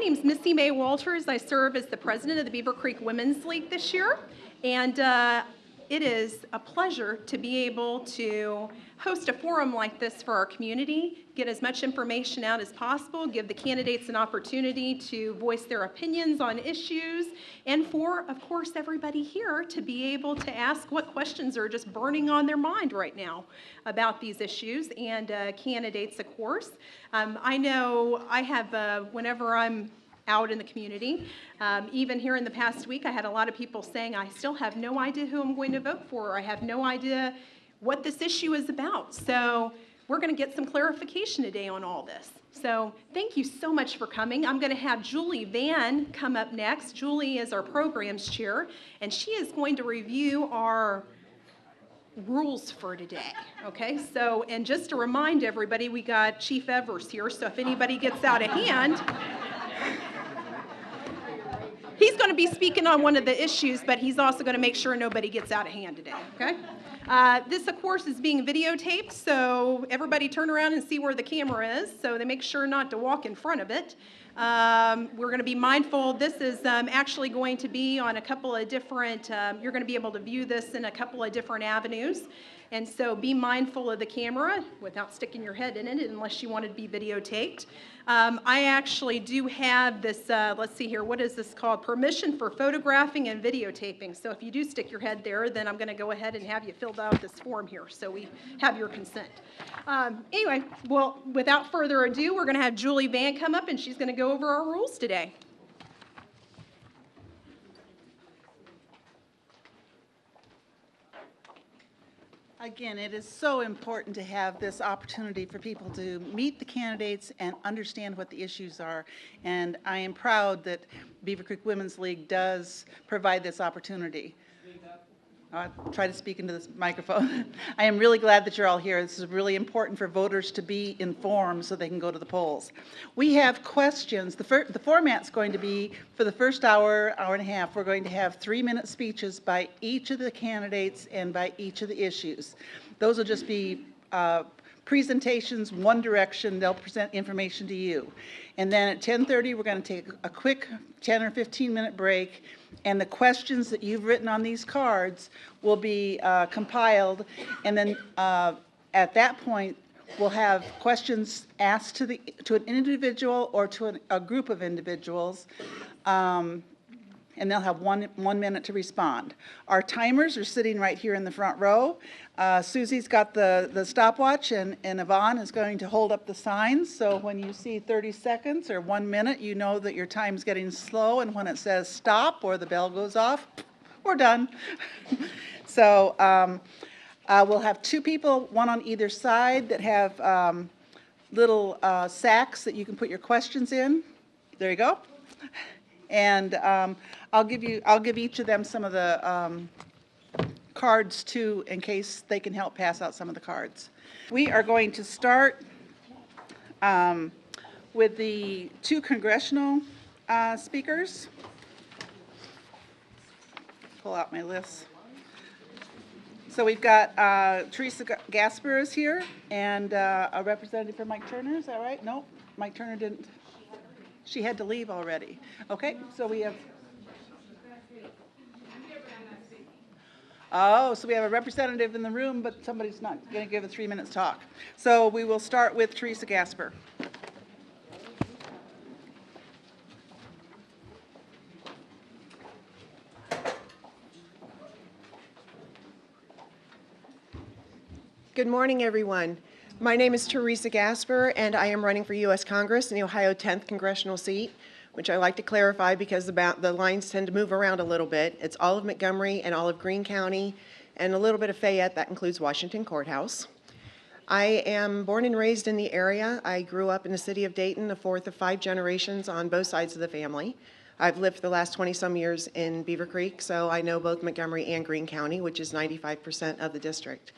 name's Missy May Walters. I serve as the president of the Beavercreek Women's League this year, and it is a pleasure to be able to host a forum like this for our community, get as much information out as possible, give the candidates an opportunity to voice their opinions on issues, and for, of course, everybody here to be able to ask what questions are just burning on their mind right now about these issues and candidates, of course. I know I have, whenever I'm out in the community. Even here in the past week, I had a lot of people saying, I still have no idea who I'm going to vote for, or I have no idea what this issue is about. So we're going to get some clarification today on all this. So thank you so much for coming. I'm going to have Julie Van come up next. Julie is our programs chair, and she is going to review our rules for today, okay? So, and just to remind everybody, we got Chief Evers here, so if anybody gets out of hand, he's going to be speaking on one of the issues, but he's also going to make sure nobody gets out of hand today, okay? This, of course, is being videotaped, so everybody turn around and see where the camera is, so they make sure not to walk in front of it. We're going to be mindful. This is actually going to be on a couple of different, you're going to be able to view this in a couple of different avenues. And so be mindful of the camera without sticking your head in it unless you want it to be videotaped. I actually do have this, let's see here, what is this called? Permission for photographing and videotaping. So if you do stick your head there, then I'm going to go ahead and have you fill out this form here so we have your consent. Anyway, well, without further ado, we're going to have Julie Van come up and she's going to go over our rules today. Again, it is so important to have this opportunity for people to meet the candidates and understand what the issues are. And I am proud that Beavercreek Women's League does provide this opportunity. I'll try to speak into this microphone. I am really glad that you're all here. This is really important for voters to be informed so they can go to the polls. We have questions. The format's going to be, for the first hour, hour and a half, we're going to have 3-minute speeches by each of the candidates and by each of the issues. Those will just be presentations, one direction. They'll present information to you. And then at 10:30, we're going to take a quick 10 or 15-minute break, and the questions that you've written on these cards will be compiled, and then at that point, we'll have questions asked to an individual or to a group of individuals, and they'll have one minute to respond. Our timers are sitting right here in the front row. Susie's got the stopwatch, and Yvonne is going to hold up the signs. So when you see 30 seconds or 1 minute, you know that your time's getting slow, and when it says stop or the bell goes off, we're done. So we'll have 2 people, one on either side, that have little sacks that you can put your questions in. There you go. And I'll give each of them some of the cards too, in case they can help pass out some of the cards. We are going to start with the 2 congressional speakers. Pull out my list. So we've got Theresa Gasper is here, and a representative for Mike Turner. Is that right? No, Mike Turner didn't. She had to leave already. Okay, so we have. Oh, so we have a representative in the room, but somebody's not going to give a 3-minute talk. So we will start with Theresa Gasper. Good morning, everyone. My name is Theresa Gasper, and I am running for U.S. Congress in the Ohio 10th congressional seat, which I like to clarify because the lines tend to move around a little bit. It's all of Montgomery and all of Greene County, and a little bit of Fayette. That includes Washington Courthouse. I am born and raised in the area. I grew up in the city of Dayton, the 4th of 5 generations on both sides of the family. I've lived for the last 20-some years in Beavercreek, so I know both Montgomery and Greene County, which is 95% of the district.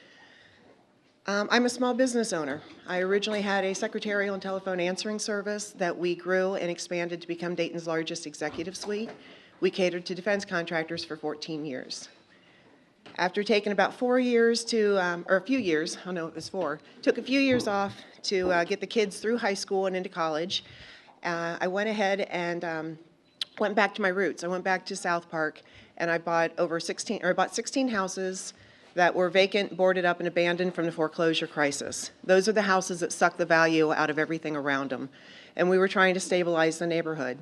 I'm a small business owner. I originally had a secretarial and telephone answering service that we grew and expanded to become Dayton's largest executive suite. We catered to defense contractors for 14 years. After taking about 4 years or a few years, oh no, it was 4, took a few years off to get the kids through high school and into college. I went ahead and went back to my roots. I went back to South Park, and I bought about 16 houses that were vacant, boarded up, and abandoned from the foreclosure crisis. Those are the houses that suck the value out of everything around them. And we were trying to stabilize the neighborhood.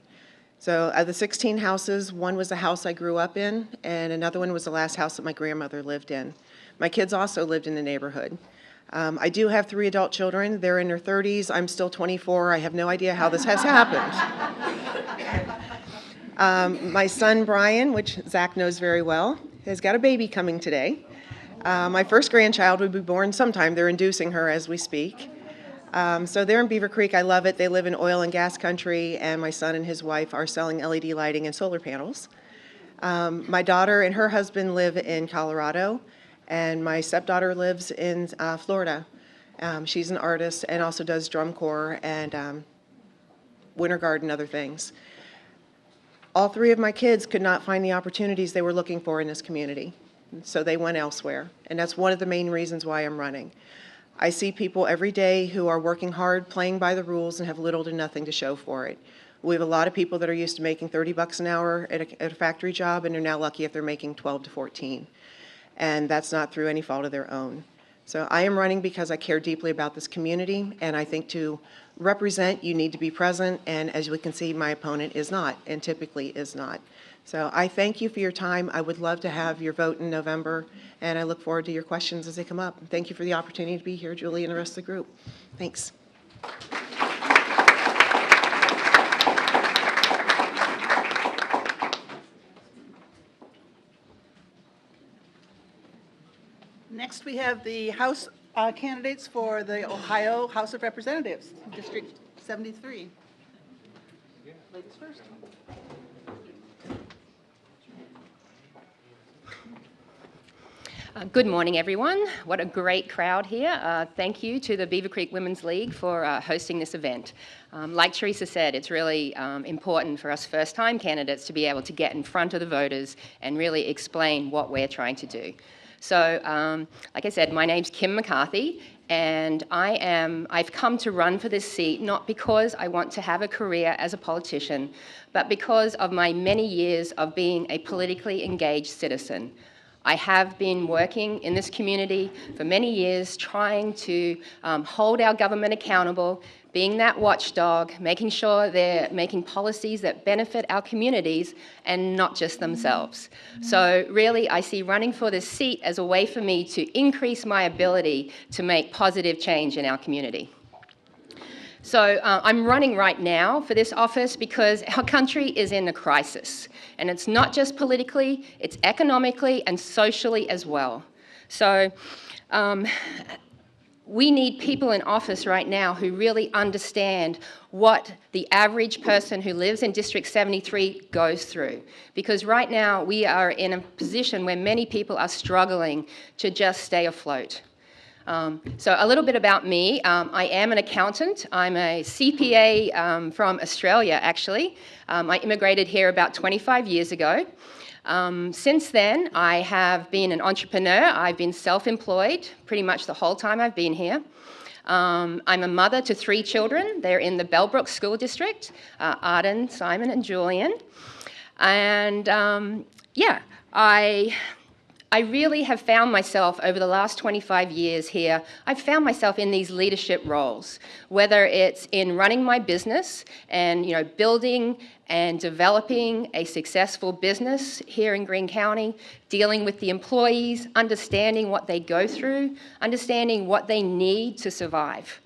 So of the 16 houses, one was the house I grew up in, and another one was the last house that my grandmother lived in. My kids also lived in the neighborhood. I do have 3 adult children. They're in their 30s. I'm still 24. I have no idea how this has happened. My son, Brian, which Zach knows very well, has got a baby coming today. My first grandchild would be born sometime. They're inducing her as we speak. So they're in Beavercreek. I love it. They live in oil and gas country, and my son and his wife are selling LED lighting and solar panels. My daughter and her husband live in Colorado, and my stepdaughter lives in Florida. She's an artist and also does drum corps and winter guard and other things. All 3 of my kids could not find the opportunities they were looking for in this community, so they went elsewhere, and that's one of the main reasons why I'm running. I see people every day who are working hard, playing by the rules, and have little to nothing to show for it. We have a lot of people that are used to making $30 an hour at a factory job, and they're now lucky if they're making 12 to 14. And that's not through any fault of their own. So I am running because I care deeply about this community, and I think to represent, you need to be present, and as we can see, my opponent is not, and typically is not. So I thank you for your time. I would love to have your vote in November, and I look forward to your questions as they come up. Thank you for the opportunity to be here, Julie, and the rest of the group. Thanks. Next, we have the House candidates for the Ohio House of Representatives, District 73. Ladies first. Good morning, everyone. What a great crowd here. Thank you to the Beavercreek Women's League for hosting this event. Like Theresa said, it's really important for us first-time candidates to be able to get in front of the voters and really explain what we're trying to do. So, like I said, my name's Kim McCarthy, and I've come to run for this seat not because I want to have a career as a politician, but because of my many years of being a politically engaged citizen. I have been working in this community for many years, trying to hold our government accountable, being that watchdog, making sure they're making policies that benefit our communities and not just themselves. So really, I see running for this seat as a way for me to increase my ability to make positive change in our community. So I'm running right now for this office because our country is in a crisis. And it's not just politically, it's economically and socially as well. So we need people in office right now who really understand what the average person who lives in District 73 goes through. Because right now we are in a position where many people are struggling to just stay afloat. So a little bit about me. I am an accountant. I'm a CPA from Australia, actually. I immigrated here about 25 years ago. Since then, I have been an entrepreneur. I've been self-employed pretty much the whole time I've been here. I'm a mother to 3 children. They're in the Bellbrook School District, Arden, Simon, and Julian. And yeah, I really have found myself over the last 25 years here, I've found myself in these leadership roles, whether it's in running my business and building and developing a successful business here in Greene County, dealing with the employees, understanding what they go through, understanding what they need to survive.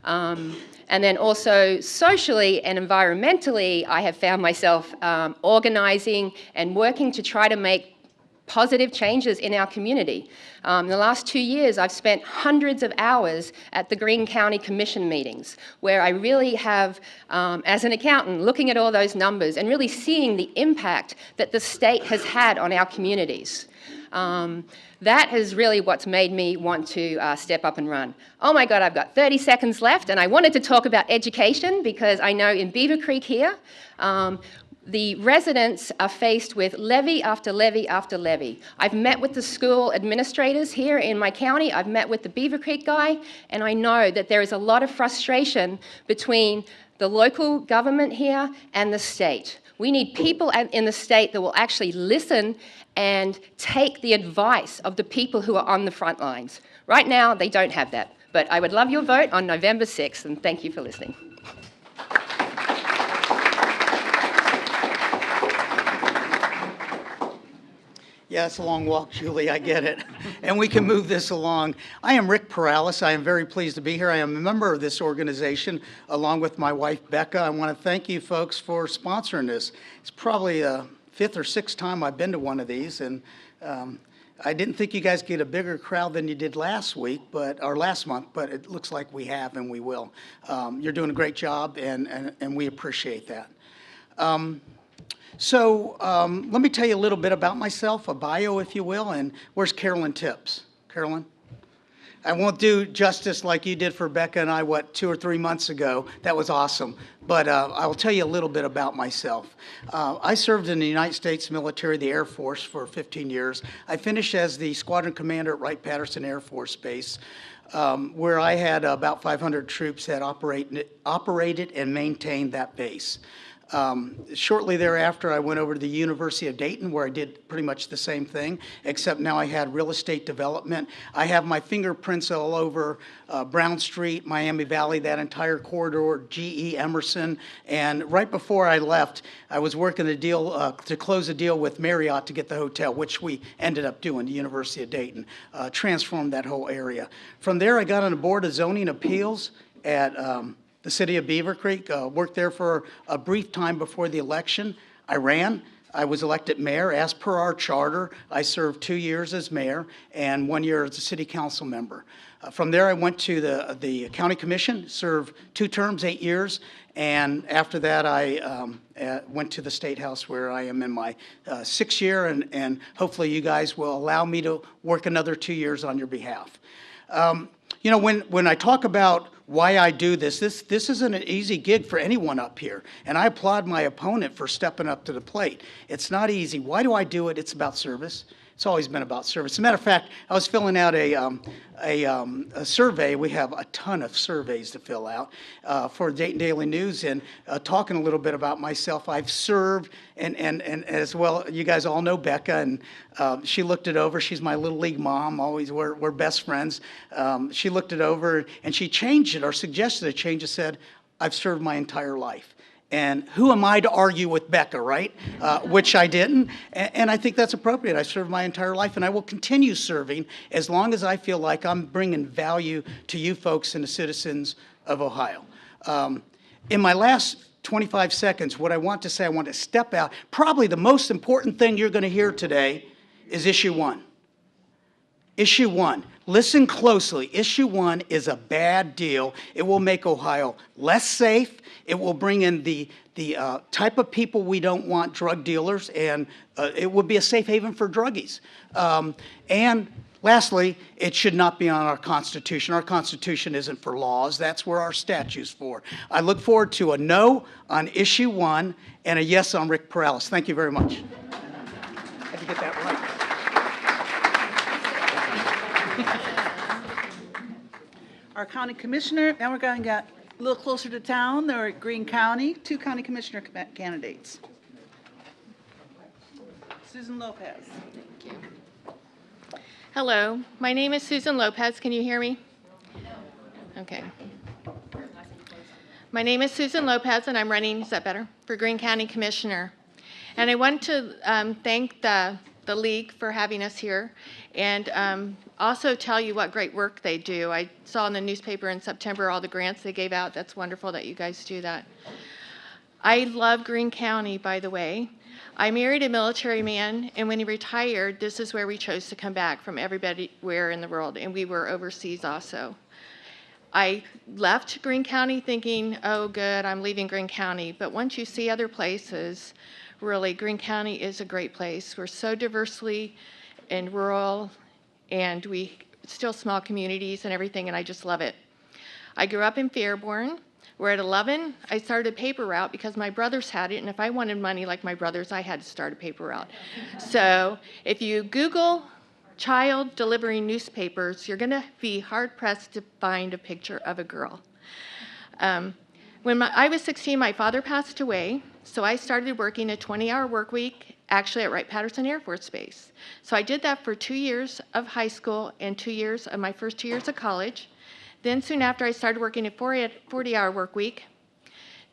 And then also socially and environmentally, I have found myself organizing and working to try to make positive changes in our community. In the last 2 years, I've spent hundreds of hours at the Greene County Commission meetings, where I really have, as an accountant, looking at all those numbers and really seeing the impact that the state has had on our communities. That is really what's made me want to step up and run. Oh my God, I've got 30 seconds left, and I wanted to talk about education because I know in Beavercreek here, the residents are faced with levy after levy after levy. I've met with the school administrators here in my county. I've met with the Beavercreek guy, and I know that there is a lot of frustration between the local government here, and the state. We need people in the state that will actually listen and take the advice of the people who are on the front lines. Right now, they don't have that. But I would love your vote on November 6th, and thank you for listening. Yeah, it's a long walk, Julie, I get it. And we can move this along. I am Rick Perales. I am very pleased to be here. I am a member of this organization along with my wife, Becca. I want to thank you folks for sponsoring this. It's probably the 5th or 6th time I've been to one of these, and I didn't think you guys get a bigger crowd than you did last week, or last month, but it looks like we have and we will. You're doing a great job, and we appreciate that. So let me tell you a little bit about myself, a bio, if you will, and where's Carolyn Tips? Carolyn? I won't do justice like you did for Becca and I, 2 or 3 months ago. That was awesome. But I'll tell you a little bit about myself. I served in the United States military, the Air Force, for 15 years. I finished as the squadron commander at Wright-Patterson Air Force Base, where I had about 500 troops that operated and maintained that base. Shortly thereafter, I went over to the University of Dayton, where I did pretty much the same thing, except now I had real estate development. I have my fingerprints all over Brown Street, Miami Valley, that entire corridor, GE, Emerson. And right before I left, I was working a deal to close a deal with Marriott to get the hotel, which we ended up doing, the University of Dayton, transformed that whole area. From there, I got on the Board of Zoning Appeals at the city of Beavercreek, worked there for a brief time before the election. I ran. I was elected mayor. As per our charter, I served 2 years as mayor and 1 year as a city council member. From there, I went to the county commission, served 2 terms, 8 years, and after that, I went to the State House, where I am in my 6th year, and hopefully you guys will allow me to work another 2 years on your behalf. You know, when I talk about why I do this isn't an easy gig for anyone up here, and I applaud my opponent for stepping up to the plate. It's not easy. Why do I do it? It's about service. It's always been about service. As a matter of fact, I was filling out a survey. We have a ton of surveys to fill out for Dayton Daily News, and talking a little bit about myself. I've served, and as well, you guys all know Becca, and she looked it over. She's my Little League mom. Always, we're best friends. She looked it over, and she changed it, or suggested a change. It said, I've served my entire life. And who am I to argue with Becca, right? Which I didn't. And I think that's appropriate. I served my entire life, and I will continue serving as long as I feel like I'm bringing value to you folks and the citizens of Ohio. In my last 25 seconds, what I want to say, I want to step out. Probably the most important thing you're going to hear today is issue 1. Issue 1. Listen closely. Issue 1 is a bad deal. It will make Ohio less safe. It will bring in the type of people we don't want, drug dealers, and it would be a safe haven for druggies. And lastly, it should not be on our Constitution. Our Constitution isn't for laws. That's where our statute's for. I look forward to a no on issue 1 and a yes on Rick Perales. Thank you very much. I had to get that right. Our county commissioner, now we're going to get a little closer to town. They're at Greene County, 2 county commissioner candidates. Susan Lopez. Thank you. Hello, my name is Susan Lopez. Can you hear me? Okay. My name is Susan Lopez, and I'm running, is that better, for Greene County Commissioner. And I want to thank the League for having us here, and also tell you what great work they do. I saw in the newspaper in September all the grants they gave out. That's wonderful that you guys do that. I love Greene County, by the way. I married a military man, and when he retired, this is where we chose to come back from everywhere in the world, and we were overseas also. I left Greene County thinking, oh good, I'm leaving Greene County, but once you see other places, really, Greene County is a great place. We're so diversely and rural, and we still small communities and everything, and I just love it. I grew up in Fairborn, where at 11, I started a paper route because my brothers had it, and if I wanted money like my brothers, I had to start a paper route. So if you Google child delivering newspapers, you're going to be hard-pressed to find a picture of a girl. When I was 16, my father passed away, so I started working a 20-hour work week, actually at Wright-Patterson Air Force Base. So I did that for 2 years of high school and 2 years of my first 2 years of college. Then soon after, I started working a 40-hour work week,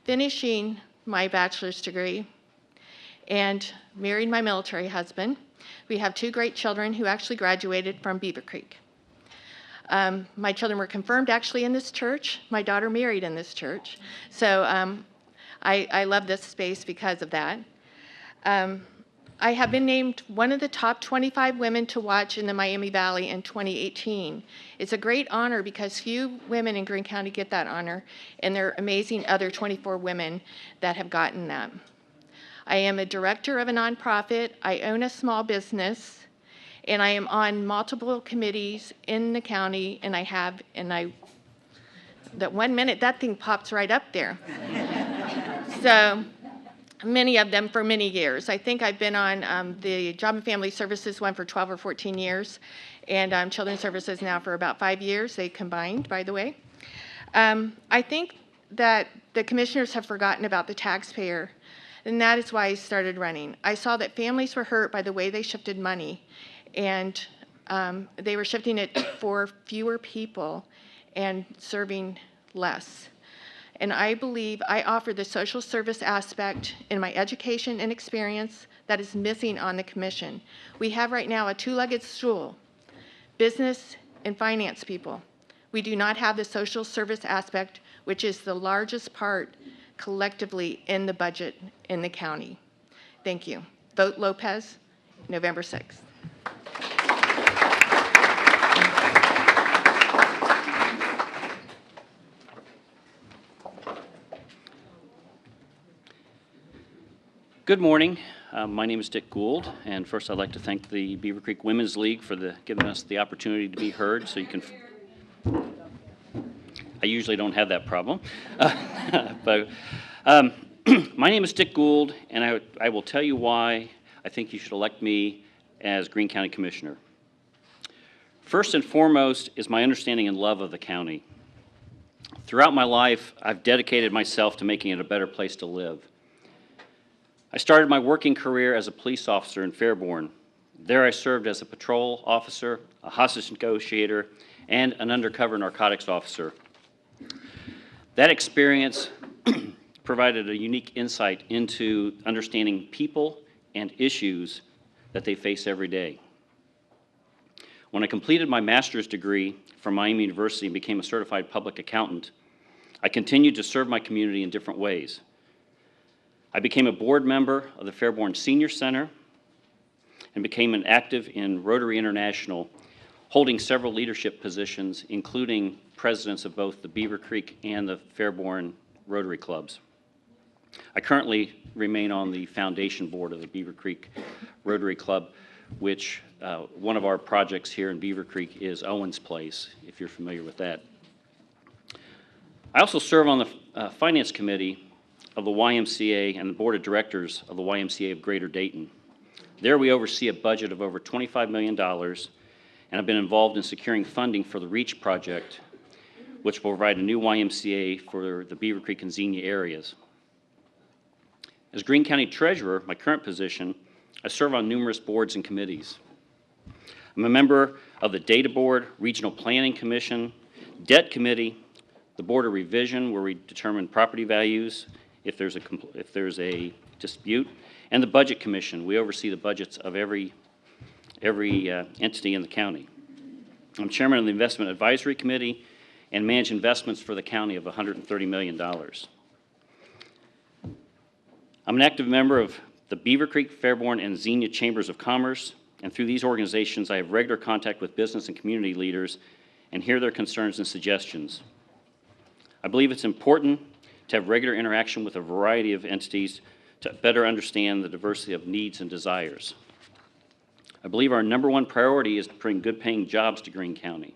finishing my bachelor's degree, and married my military husband. We have 2 great children who actually graduated from Beavercreek. My children were confirmed actually in this church. My daughter married in this church. So I love this space because of that. I have been named one of the top 25 women to watch in the Miami Valley in 2018. It's a great honor because few women in Greene County get that honor, and there are amazing other 24 women that have gotten that. I am a director of a nonprofit. I own a small business. And I am on multiple committees in the county, and that 1 minute, that thing pops right up there. So many of them for many years. I think I've been on the Job and Family Services one for 12 or 14 years, and Children's Services now for about 5 years. They combined, by the way. I think that the commissioners have forgotten about the taxpayer, and that is why I started running. I saw that families were hurt by the way they shifted money, and they were shifting it for fewer people and serving less. And I believe I offer the social service aspect in my education and experience that is missing on the commission. We have right now a 2-legged stool, business and finance people. We do not have the social service aspect, which is the largest part collectively in the budget in the county. Thank you. Vote Lopez, November 6th. Good morning. My name is Dick Gould, and first I'd like to thank the Beavercreek Women's League for giving us the opportunity to be heard. So you can. I usually don't have that problem, but my name is Dick Gould, and I will tell you why I think you should elect me as Greene County Commissioner. First and foremost is my understanding and love of the county. Throughout my life, I've dedicated myself to making it a better place to live. I started my working career as a police officer in Fairborn. There I served as a patrol officer, a hostage negotiator, and an undercover narcotics officer. That experience provided a unique insight into understanding people and issues that they face every day. When I completed my master's degree from Miami University and became a certified public accountant, I continued to serve my community in different ways. I became a board member of the Fairborn Senior Center and became an active in Rotary International, holding several leadership positions, including presidents of both the Beavercreek and the Fairborn Rotary Clubs. I currently remain on the foundation board of the Beavercreek Rotary Club, which one of our projects here in Beavercreek is Owen's Place, if you're familiar with that. I also serve on the Finance Committee of the YMCA and the Board of Directors of the YMCA of Greater Dayton. There we oversee a budget of over $25 million, and have been involved in securing funding for the REACH project, which will provide a new YMCA for the Beavercreek and Xenia areas. As Greene County Treasurer, my current position, I serve on numerous boards and committees. I'm a member of the Data Board, Regional Planning Commission, Debt Committee, the Board of Revision, where we determine property values if there's a dispute, and the Budget Commission. We oversee the budgets of every entity in the county. I'm chairman of the Investment Advisory Committee and manage investments for the county of $130 million. I'm an active member of the Beavercreek, Fairborn, and Xenia Chambers of Commerce, and through these organizations I have regular contact with business and community leaders and hear their concerns and suggestions. I believe it's important to have regular interaction with a variety of entities to better understand the diversity of needs and desires. I believe our #1 priority is to bring good paying jobs to Greene County.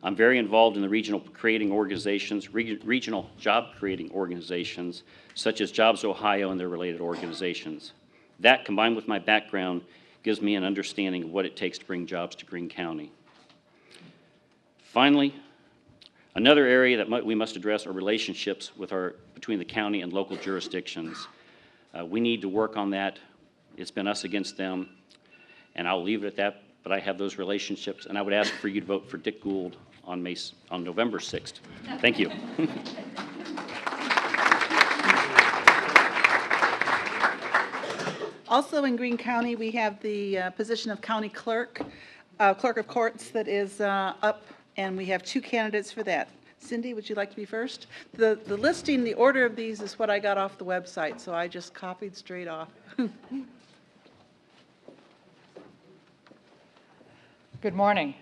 I'm very involved in the regional job creating organizations, such as Jobs Ohio and their related organizations. That, combined with my background, gives me an understanding of what it takes to bring jobs to Greene County. Finally, Another area that we must address are relationships between the county and local jurisdictions. We need to work on that. It's been us against them, and I'll leave it at that, but I have those relationships, and I would ask for you to vote for Dick Gould on November 6th. Thank you. Also in Greene County, we have the position of county clerk, clerk of courts that is up, and we have 2 candidates for that. Cyndi, would you like to be first? The listing, the order of these is what I got off the website, so I just copied straight off. Good morning.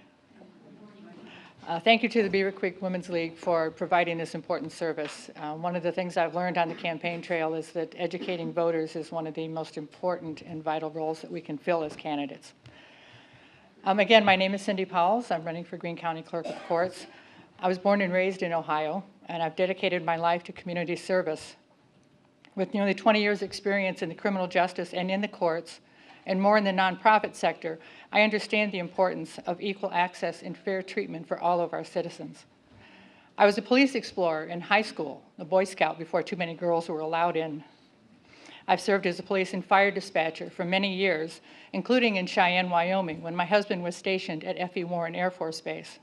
Thank you to the Beavercreek Women's League for providing this important service. One of the things I've learned on the campaign trail is that educating voters is one of the most important and vital roles that we can fill as candidates. Again, my name is Cyndi Pauwels. I'm running for Greene County Clerk of Courts. I was born and raised in Ohio, and I've dedicated my life to community service. With nearly 20 years' experience in the criminal justice and in the courts, and more in the nonprofit sector, I understand the importance of equal access and fair treatment for all of our citizens. I was a police explorer in high school, a Boy Scout before too many girls were allowed in. I've served as a police and fire dispatcher for many years, including in Cheyenne, Wyoming, when my husband was stationed at F.E. Warren Air Force Base.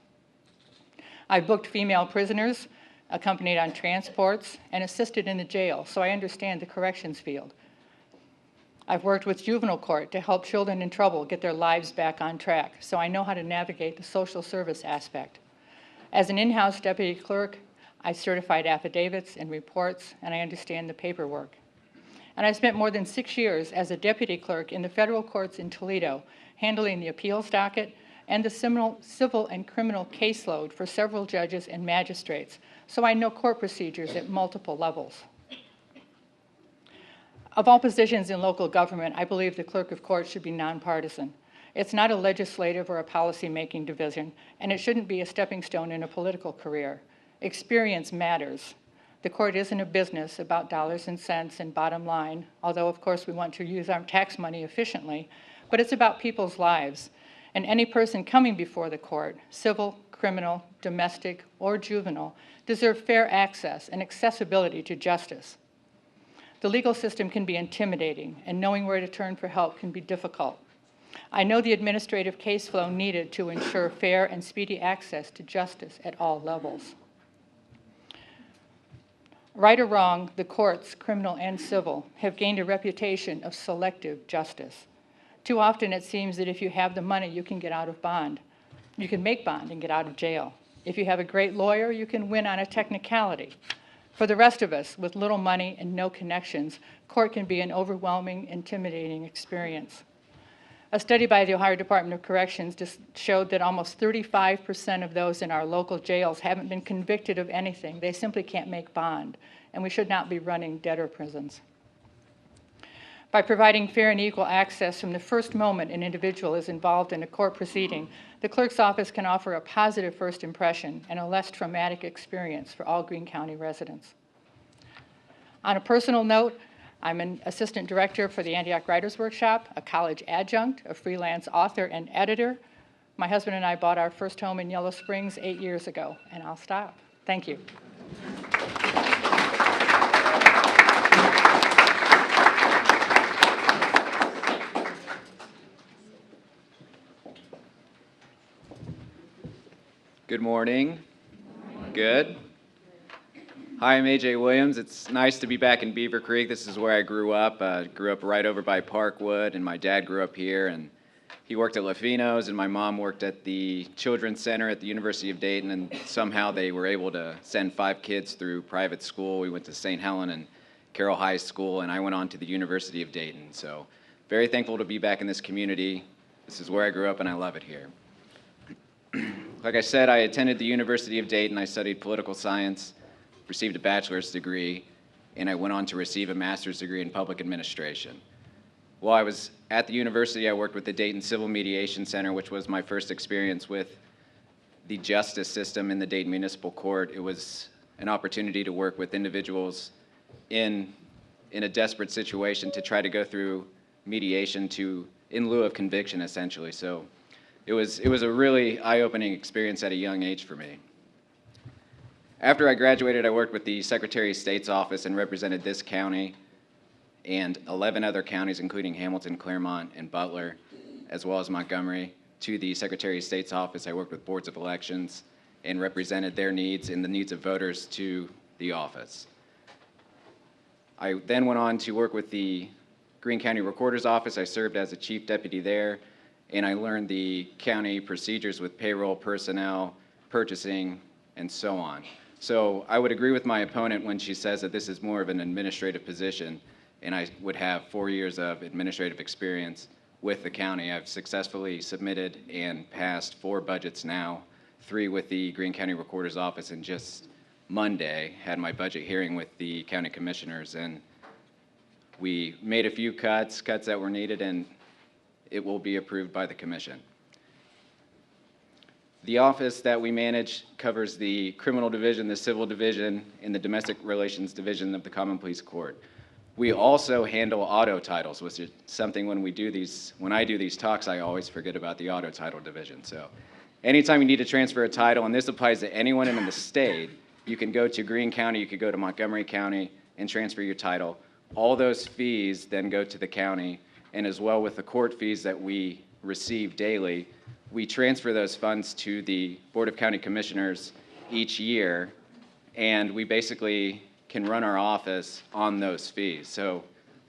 I've booked female prisoners, accompanied on transports, and assisted in the jail, so I understand the corrections field. I've worked with juvenile court to help children in trouble get their lives back on track, so I know how to navigate the social service aspect. As an in-house deputy clerk, I certified affidavits and reports, and I understand the paperwork. And I spent more than 6 years as a deputy clerk in the federal courts in Toledo, handling the appeals docket and the civil and criminal caseload for several judges and magistrates, so I know court procedures at multiple levels. Of all positions in local government, I believe the clerk of court should be nonpartisan. It's not a legislative or a policy-making division, and it shouldn't be a stepping stone in a political career. Experience matters. The court isn't a business about dollars and cents and bottom line, although of course we want to use our tax money efficiently, but it's about people's lives. And any person coming before the court, civil, criminal, domestic, or juvenile, deserve fair access and accessibility to justice. The legal system can be intimidating, and knowing where to turn for help can be difficult. I know the administrative case flow needed to ensure fair and speedy access to justice at all levels. Right or wrong, the courts, criminal and civil, have gained a reputation of selective justice. Too often it seems that if you have the money, you can get out of bond. You can make bond and get out of jail. If you have a great lawyer, you can win on a technicality. For the rest of us, with little money and no connections, court can be an overwhelming, intimidating experience. A study by the Ohio Department of Corrections just showed that almost 35% of those in our local jails haven't been convicted of anything. They simply can't make bond, and we should not be running debtor prisons. By providing fair and equal access from the first moment an individual is involved in a court proceeding, the clerk's office can offer a positive first impression and a less traumatic experience for all Greene County residents. On a personal note, I'm an assistant director for the Antioch Writers Workshop, a college adjunct, a freelance author and editor. My husband and I bought our first home in Yellow Springs 8 years ago, and I'll stop. Thank you. Good morning. Good. Hi, I'm AJ Williams. It's nice to be back in Beavercreek. This is where I grew up. Grew up right over by Parkwood, and my dad grew up here, and he worked at Lafino's, and my mom worked at the Children's Center at the University of Dayton, and somehow they were able to send 5 kids through private school. We went to St. Helen and Carroll High School, and I went on to the University of Dayton. So very thankful to be back in this community. This is where I grew up, and I love it here. Like I said, I attended the University of Dayton. I studied political science, received a bachelor's degree, and I went on to receive a master's degree in public administration. While I was at the university, I worked with the Dayton Civil Mediation Center, which was my first experience with the justice system in the Dayton Municipal Court. It was an opportunity to work with individuals in a desperate situation to try to go through mediation in lieu of conviction, essentially. So it was a really eye-opening experience at a young age for me. After I graduated, I worked with the Secretary of State's office and represented this county and 11 other counties, including Hamilton, Claremont, and Butler, as well as Montgomery. To the Secretary of State's office, I worked with boards of elections and represented their needs and the needs of voters to the office. I then went on to work with the Greene County Recorder's Office. I served as a chief deputy there, and I learned the county procedures with payroll, personnel, purchasing, and so on. So I would agree with my opponent when she says that this is more of an administrative position, and I would have 4 years of administrative experience with the county. I've successfully submitted and passed 4 budgets now, 3 with the Greene County Recorder's Office, and just Monday had my budget hearing with the county commissioners, and we made a few cuts that were needed, and it will be approved by the commission. The office that we manage covers the criminal division, the civil division, and the domestic relations division of the Common Pleas Court. We also handle auto titles, which is something when I do these talks, I always forget about the auto title division. So anytime you need to transfer a title, and this applies to anyone in the state, you can go to Greene County, you could go to Montgomery County and transfer your title. All those fees then go to the county, and as well with the court fees that we receive daily, we transfer those funds to the Board of County Commissioners each year, and we basically can run our office on those fees. So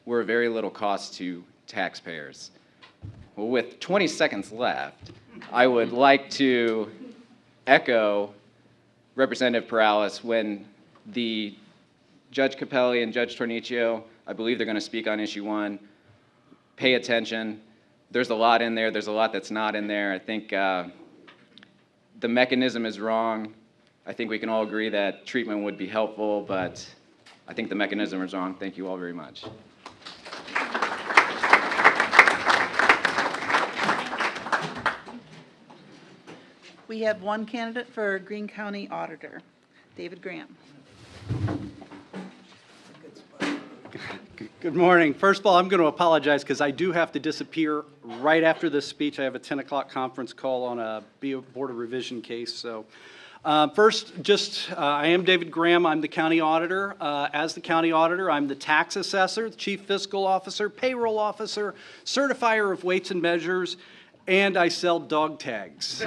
we're a very little cost to taxpayers. Well, with 20 seconds left, I would like to echo Representative Perales when the Judge Capelli and Judge Tornichio, I believe they're going to speak on issue 1. Pay attention. There's a lot in there. There's a lot that's not in there. I think the mechanism is wrong. I think we can all agree that treatment would be helpful, but I think the mechanism is wrong. Thank you all very much. We have one candidate for Greene County Auditor, David Graham. Good morning. First of all, I'm going to apologize because I do have to disappear right after this speech. I have a 10 o'clock conference call on a Board of Revision case. So first, I am David Graham. I'm the county auditor. As the county auditor, I'm the tax assessor, the chief fiscal officer, payroll officer, certifier of weights and measures, and I sell dog tags.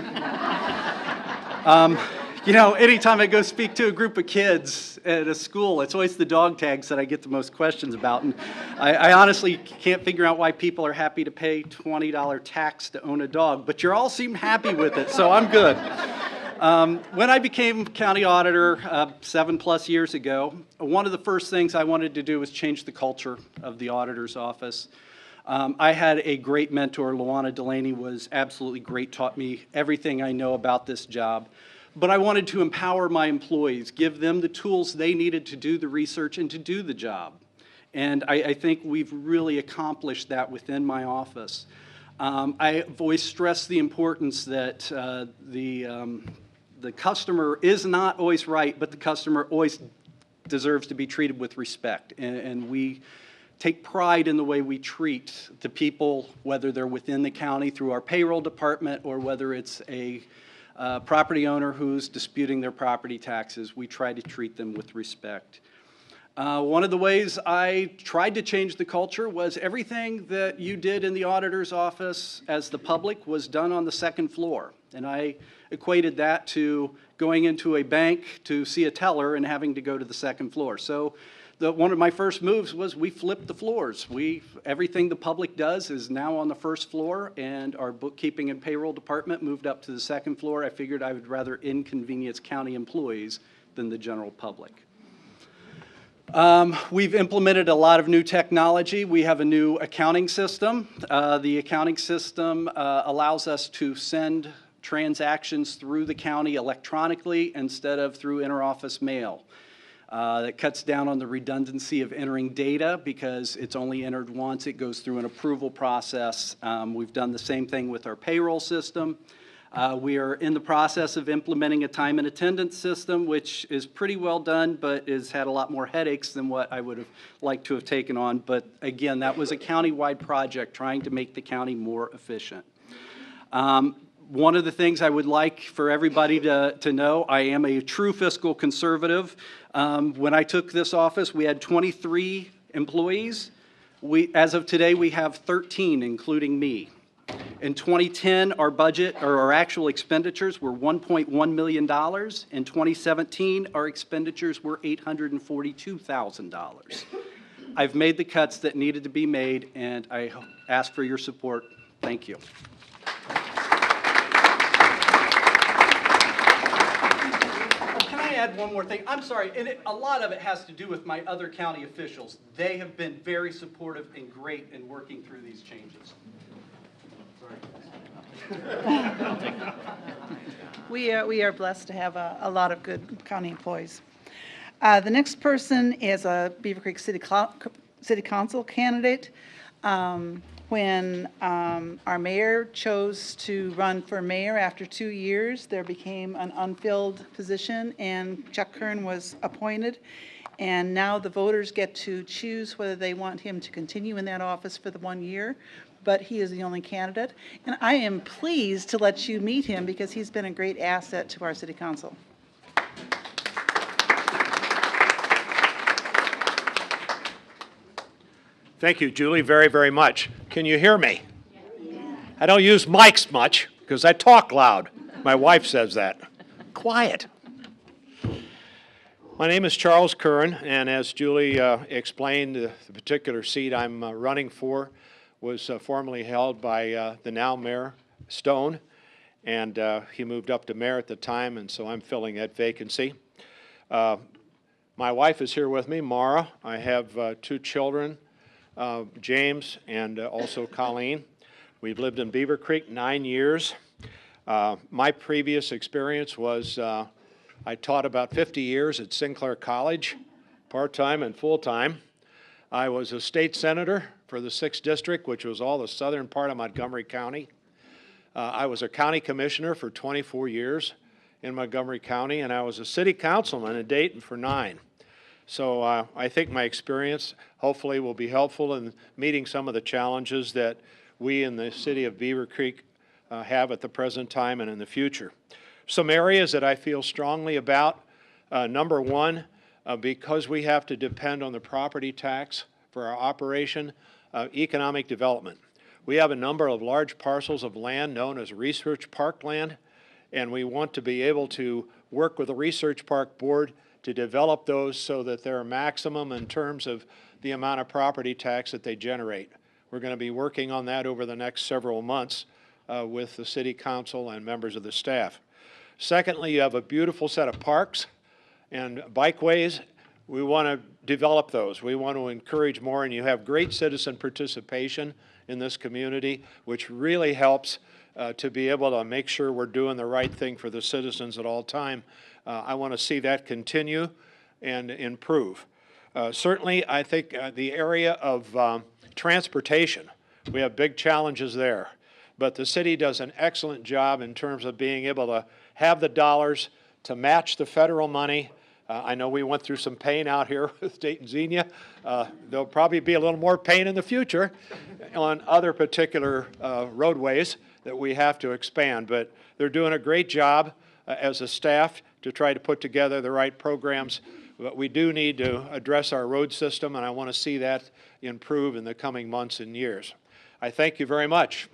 You know, anytime I go speak to a group of kids at a school, it's always the dog tags that I get the most questions about. And I honestly can't figure out why people are happy to pay $20 tax to own a dog, but you all seem happy with it, so I'm good. When I became county auditor 7+ years ago, one of the first things I wanted to do was change the culture of the auditor's office. I had a great mentor. Luana Delaney was absolutely great, taught me everything I know about this job. But I wanted to empower my employees, give them the tools they needed to do the research and to do the job. And I think we've really accomplished that within my office. I've always stressed the importance that the customer is not always right, but the customer always deserves to be treated with respect. And we take pride in the way we treat the people, whether they're within the county through our payroll department or whether it's a property owner who's disputing their property taxes. We try to treat them with respect. One of the ways I tried to change the culture was everything that you did in the auditor's office as the public was done on the second floor. And I equated that to going into a bank to see a teller and having to go to the second floor. So one of my first moves was we flipped the floors. Everything the public does is now on the first floor, and our bookkeeping and payroll department moved up to the second floor. I figured I would rather inconvenience county employees than the general public. We've implemented a lot of new technology. We have a new accounting system. The accounting system allows us to send transactions through the county electronically instead of through interoffice mail. That cuts down on the redundancy of entering data because it's only entered once. It goes through an approval process. We've done the same thing with our payroll system. We are in the process of implementing a time and attendance system, which is pretty well done, but has had a lot more headaches than what I would have liked to have taken on. But again, that was a county-wide project trying to make the county more efficient. One of the things I would like for everybody to know, I am a true fiscal conservative. When I took this office, we had 23 employees. As of today, we have 13, including me. In 2010, our budget, or our actual expenditures, were $1.1 million. In 2017, our expenditures were $842,000. I've made the cuts that needed to be made, and I ask for your support. Thank you. Can I add one more thing? I'm sorry, and a lot of it has to do with my other county officials. They have been very supportive and great in working through these changes. We are blessed to have a lot of good county employees. The next person is a Beavercreek City Council candidate. When our mayor chose to run for mayor after 2 years, there became an unfilled position, and Chuck Curran was appointed. And now the voters get to choose whether they want him to continue in that office for the 1 year, but he is the only candidate. And I am pleased to let you meet him because he's been a great asset to our city council. Thank you, Julie, very, very much. Can you hear me? I don't use mics much because I talk loud. My wife says that. Quiet. My name is Charles Curran, and as Julie explained, the particular seat I'm running for was formerly held by the now Mayor Stone, and he moved up to mayor at the time, and so I'm filling that vacancy. My wife is here with me, Mara. I have 2 children, James and also Colleen. We've lived in Beavercreek 9 years. My previous experience was I taught about 50 years at Sinclair College, part-time and full-time. I was a state senator for the 6th District, which was all the southern part of Montgomery County. I was a county commissioner for 24 years in Montgomery County, and I was a city councilman in Dayton for 9. So I think my experience hopefully will be helpful in meeting some of the challenges that we in the city of Beavercreek have at the present time and in the future. Some areas that I feel strongly about, number one, because we have to depend on the property tax for our operation, economic development. We have a number of large parcels of land known as research park land, and we want to be able to work with the Research Park Board to develop those so that they're maximum in terms of the amount of property tax that they generate. We're going to be working on that over the next several months with the City Council and members of the staff. Secondly, you have a beautiful set of parks and bikeways. We want to develop those. We want to encourage more, and you have great citizen participation in this community, which really helps to be able to make sure we're doing the right thing for the citizens at all time. I want to see that continue and improve. Certainly, I think the area of transportation, we have big challenges there. But the city does an excellent job in terms of being able to have the dollars to match the federal money. I know we went through some pain out here with Dayton Xenia. There'll probably be a little more pain in the future on other particular roadways that we have to expand. But they're doing a great job as a staff to try to put together the right programs. But we do need to address our road system, and I want to see that improve in the coming months and years. I thank you very much.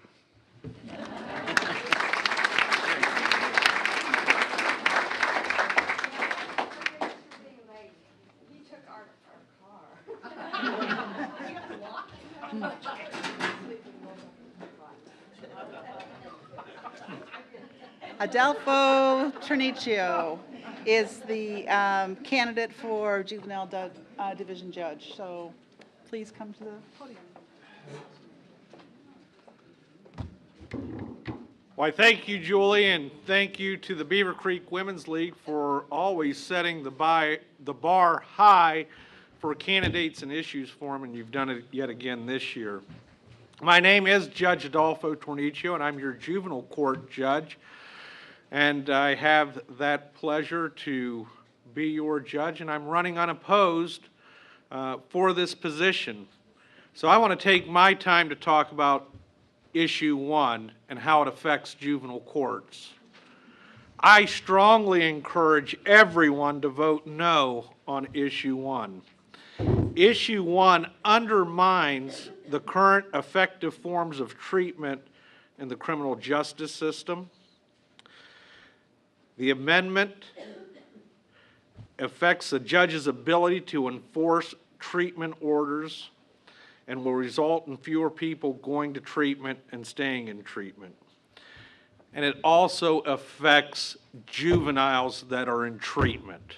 Adolfo Tornichio is the candidate for Juvenile Division Judge. So please come to the podium. Why, thank you, Julie, and thank you to the Beavercreek Women's League for always setting the bar high for candidates and issues for them, and you've done it yet again this year. My name is Judge Adolfo Tornichio, and I'm your juvenile court judge, and I have that pleasure to be your judge, and I'm running unopposed for this position. So I want to take my time to talk about issue 1 and how it affects juvenile courts. I strongly encourage everyone to vote no on issue 1. Issue 1 undermines the current effective forms of treatment in the criminal justice system. The amendment affects the judge's ability to enforce treatment orders and will result in fewer people going to treatment and staying in treatment. And it also affects juveniles that are in treatment.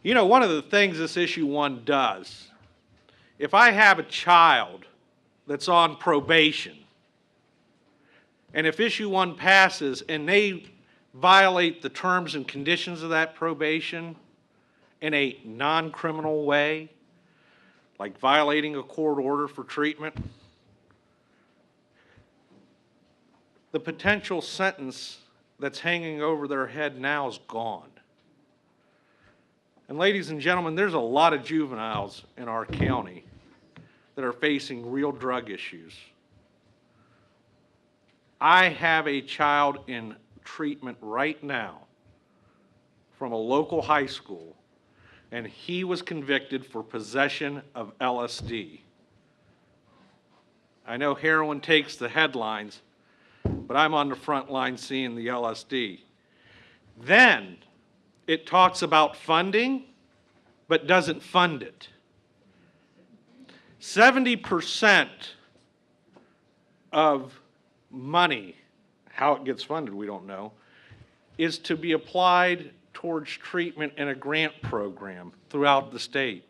You know, one of the things this issue 1 does, if I have a child that's on probation, and if issue 1 passes and they violate the terms and conditions of that probation in a non-criminal way, like violating a court order for treatment, the potential sentence that's hanging over their head now is gone. And ladies and gentlemen, there's a lot of juveniles in our county that are facing real drug issues. I have a child in treatment right now from a local high school, and he was convicted for possession of LSD. I know heroin takes the headlines, but I'm on the front line seeing the LSD. Then it talks about funding, but doesn't fund it. 70% of money, how it gets funded, we don't know, is to be applied towards treatment in a grant program throughout the state.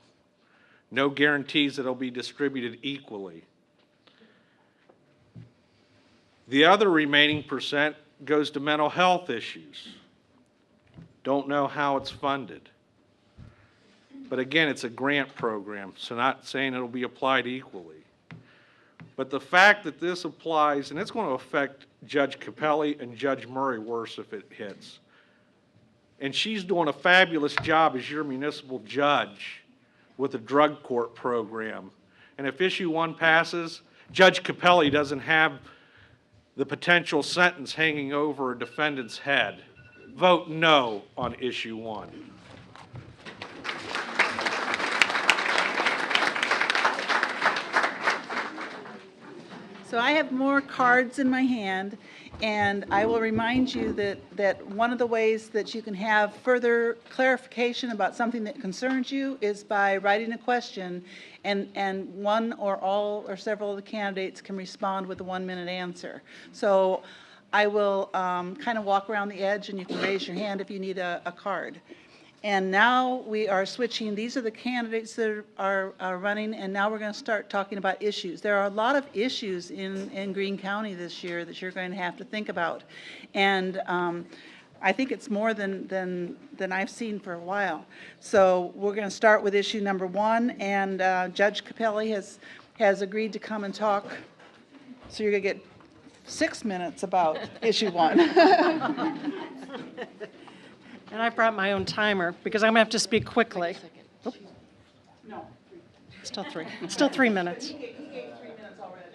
No guarantees that it'll be distributed equally. The other remaining percent goes to mental health issues. Don't know how it's funded. But again, it's a grant program, so not saying it'll be applied equally. But the fact that this applies, and it's going to affect Judge Capelli and Judge Murray worse if it hits. And she's doing a fabulous job as your municipal judge with the drug court program. And if issue 1 passes, Judge Capelli doesn't have the potential sentence hanging over a defendant's head. Vote no on issue 1. So I have more cards in my hand, and I will remind you that one of the ways that you can have further clarification about something that concerns you is by writing a question, and one or all or several of the candidates can respond with a 1-minute answer. So I will kind of walk around the edge, and you can raise your hand if you need a card. And now we are switching. These are the candidates that are running, and now we're going to start talking about issues. There are a lot of issues in Greene County this year that you're going to have to think about. And I think it's more than I've seen for a while. So we're going to start with issue number 1, and Judge Capelli has agreed to come and talk. So you're going to get 6 minutes about issue 1. And I brought my own timer because I'm going to have to speak quickly. Oh. No. Still 3. Still 3 minutes. He gave 3 minutes already.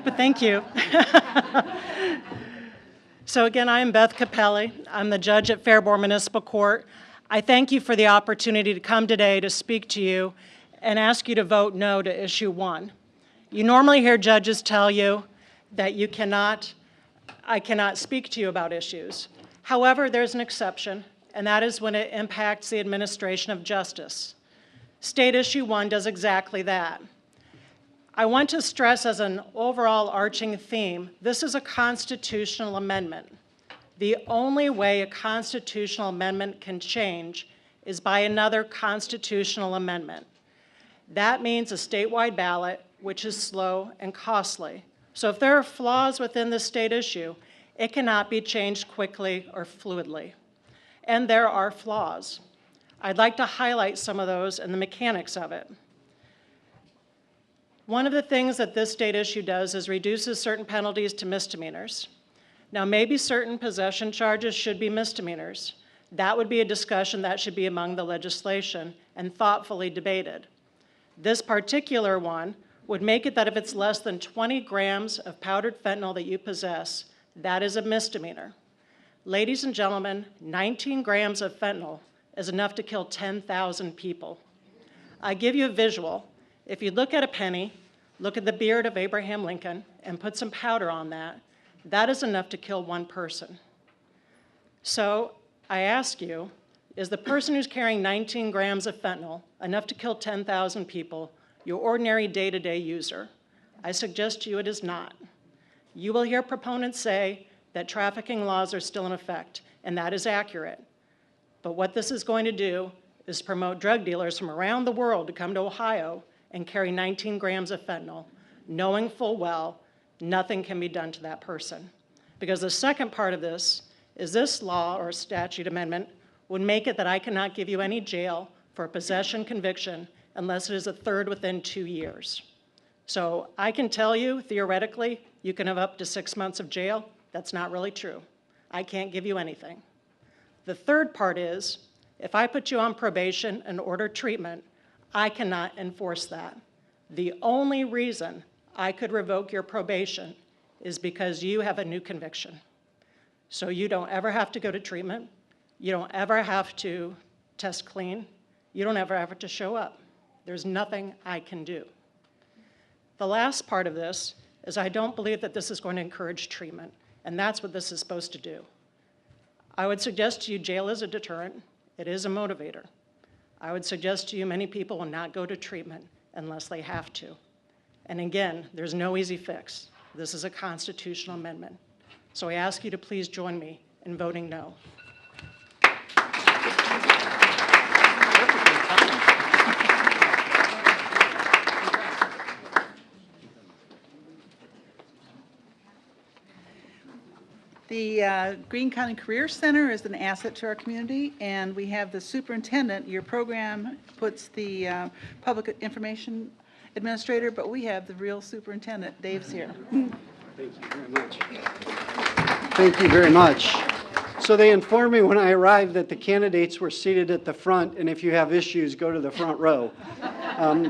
But thank you. So again, I am Beth Capelli. I'm the judge at Fairborn Municipal Court. I thank you for the opportunity to come today to speak to you and ask you to vote no to issue 1. You normally hear judges tell you that I cannot speak to you about issues. However, there's an exception, and that is when it impacts the administration of justice. State issue 1 does exactly that. I want to stress as an overall arching theme, this is a constitutional amendment. The only way a constitutional amendment can change is by another constitutional amendment. That means a statewide ballot, which is slow and costly. So if there are flaws within the state issue, it cannot be changed quickly or fluidly. And there are flaws. I'd like to highlight some of those and the mechanics of it. One of the things that this state issue does is reduces certain penalties to misdemeanors. Now, maybe certain possession charges should be misdemeanors. That would be a discussion that should be among the legislation and thoughtfully debated. This particular one would make it that if it's less than 20 grams of powdered fentanyl that you possess, that is a misdemeanor. Ladies and gentlemen, 19 grams of fentanyl is enough to kill 10,000 people. I give you a visual. If you look at a penny, look at the beard of Abraham Lincoln, and put some powder on that, that is enough to kill one person. So I ask you, is the person who's carrying 19 grams of fentanyl enough to kill 10,000 people your ordinary day-to-day user? I suggest to you it is not. You will hear proponents say that trafficking laws are still in effect, and that is accurate. But what this is going to do is promote drug dealers from around the world to come to Ohio and carry 19 grams of fentanyl, knowing full well nothing can be done to that person. Because the second part of this is this law or statute amendment would make it that I cannot give you any jail for a possession conviction unless it is a third within 2 years. So I can tell you, theoretically, you can have up to 6 months of jail. That's not really true. I can't give you anything. The third part is, if I put you on probation and order treatment, I cannot enforce that. The only reason I could revoke your probation is because you have a new conviction. So you don't ever have to go to treatment. You don't ever have to test clean. You don't ever have to show up. There's nothing I can do. The last part of this is I don't believe that this is going to encourage treatment, and that's what this is supposed to do. I would suggest to you jail is a deterrent. It is a motivator. I would suggest to you many people will not go to treatment unless they have to. And again, there's no easy fix. This is a constitutional amendment. So I ask you to please join me in voting no. The Greene County Career Center is an asset to our community, and we have the superintendent. Your program puts the public information administrator, but we have the real superintendent. Dave's here. Thank you very much. Thank you very much. So they informed me when I arrived that the candidates were seated at the front, and if you have issues, go to the front row.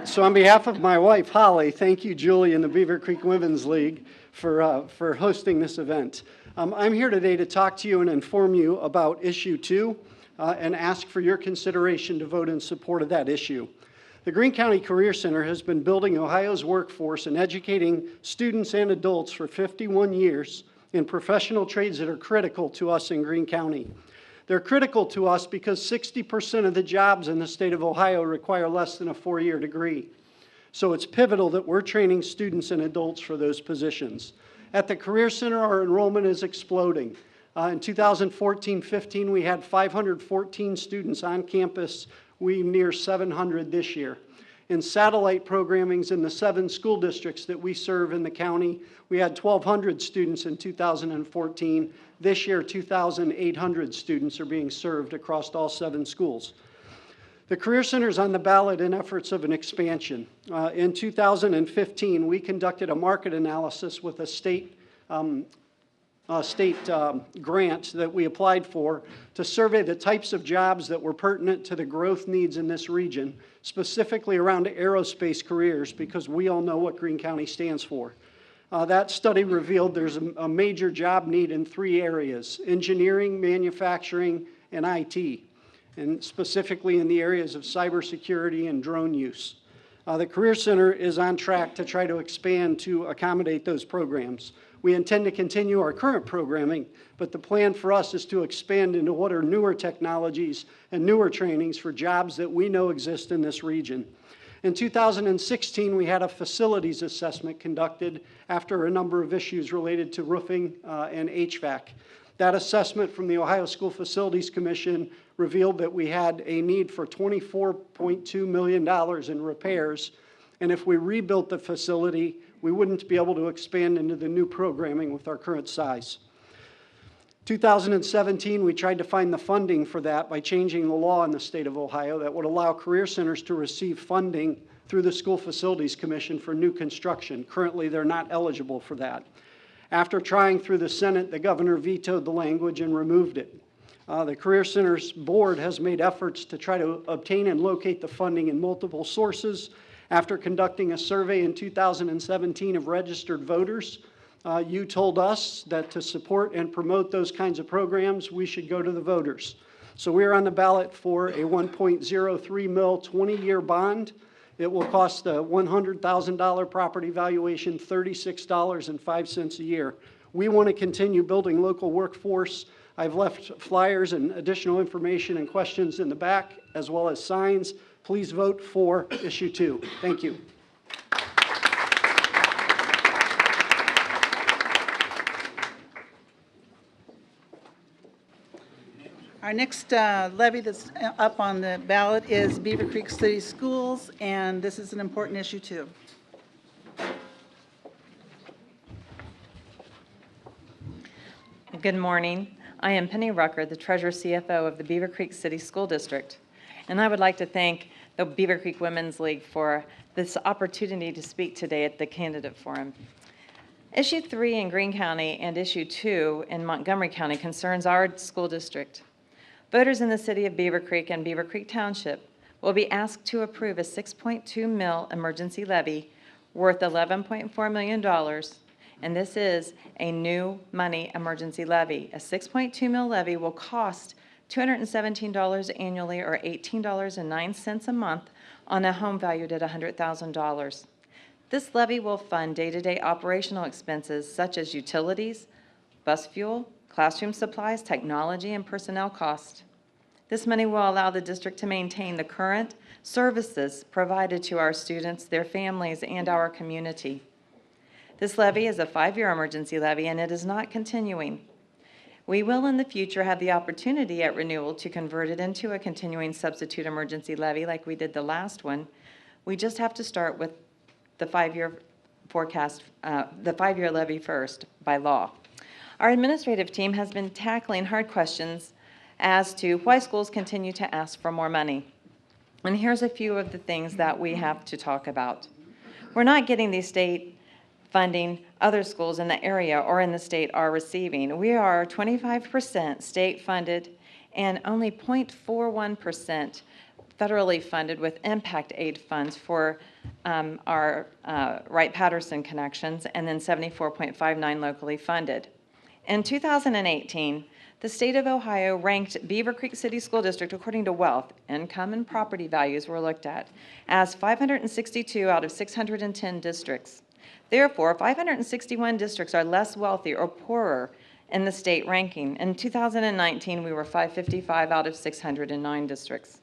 So on behalf of my wife, Holly, thank you, Julie, and the Beavercreek Women's League for hosting this event. I'm here today to talk to you and inform you about issue 2 and ask for your consideration to vote in support of that issue. The Greene County Career Center has been building Ohio's workforce and educating students and adults for 51 years in professional trades that are critical to us in Greene County. They're critical to us because 60% of the jobs in the state of Ohio require less than a 4-year degree. So it's pivotal that we're training students and adults for those positions. At the Career Center, our enrollment is exploding. In 2014-15, we had 514 students on campus. We near 700 this year. In satellite programmings in the 7 school districts that we serve in the county, we had 1,200 students in 2014. This year, 2,800 students are being served across all 7 schools. The Career Center is on the ballot in efforts of an expansion. In 2015, we conducted a market analysis with a state grant that we applied for to survey the types of jobs that were pertinent to the growth needs in this region, specifically around aerospace careers, because we all know what Greene County stands for. That study revealed there's a major job need in 3 areas: engineering, manufacturing, and IT, and specifically in the areas of cybersecurity and drone use. The Career Center is on track to try to expand to accommodate those programs. We intend to continue our current programming, but the plan for us is to expand into what are newer technologies and newer trainings for jobs that we know exist in this region. In 2016, we had a facilities assessment conducted after a number of issues related to roofing and HVAC. That assessment from the Ohio School Facilities Commission revealed that we had a need for $24.2 million in repairs, and if we rebuilt the facility, we wouldn't be able to expand into the new programming with our current size. 2017, we tried to find the funding for that by changing the law in the state of Ohio that would allow career centers to receive funding through the School Facilities Commission for new construction. Currently, they're not eligible for that. After trying through the Senate, the governor vetoed the language and removed it. The Career Center's board has made efforts to try to obtain and locate the funding in multiple sources, After conducting a survey in 2017 of registered voters, you told us that to support and promote those kinds of programs, we should go to the voters. So we're on the ballot for a 1.03 mil 20-year bond. It will cost a $100,000 property valuation, $36.05 a year. We want to continue building local workforce. I've left flyers and additional information and questions in the back, as well as signs. Please vote for issue 2. Thank you. Our next levy that's up on the ballot is Beavercreek City Schools, and this is an important issue too. Good morning. I am Penny Rucker, the Treasurer CFO of the Beavercreek City School District, and I would like to thank the Beavercreek Women's League for this opportunity to speak today at the Candidate Forum. Issue 3 in Greene County and Issue 2 in Montgomery County concerns our school district. Voters in the city of Beavercreek and Beavercreek Township will be asked to approve a 6.2 mil emergency levy worth $11.4 million, and this is a new money emergency levy. A 6.2 mil levy will cost $217 annually, or $18.09 a month, on a home valued at $100,000. This levy will fund day-to-day operational expenses such as utilities, bus fuel, classroom supplies, technology, and personnel costs. This money will allow the district to maintain the current services provided to our students, their families, and our community. This levy is a 5-year emergency levy, and it is not continuing. We will in the future have the opportunity at Renewal to convert it into a continuing substitute emergency levy like we did the last one. We just have to start with the 5-year forecast, the 5-year levy first by law. Our administrative team has been tackling hard questions as to why schools continue to ask for more money. And here's a few of the things that we have to talk about. We're not getting the state funding other schools in the area or in the state are receiving. We are 25% state funded and only 0.41% federally funded with impact aid funds for our Wright-Patterson connections, and then 74.59 locally funded. In 2018, the state of Ohio ranked Beavercreek City School District according to wealth, income, and property values were looked at as 562 out of 610 districts. Therefore, 561 districts are less wealthy or poorer in the state ranking. In 2019, we were 555 out of 609 districts.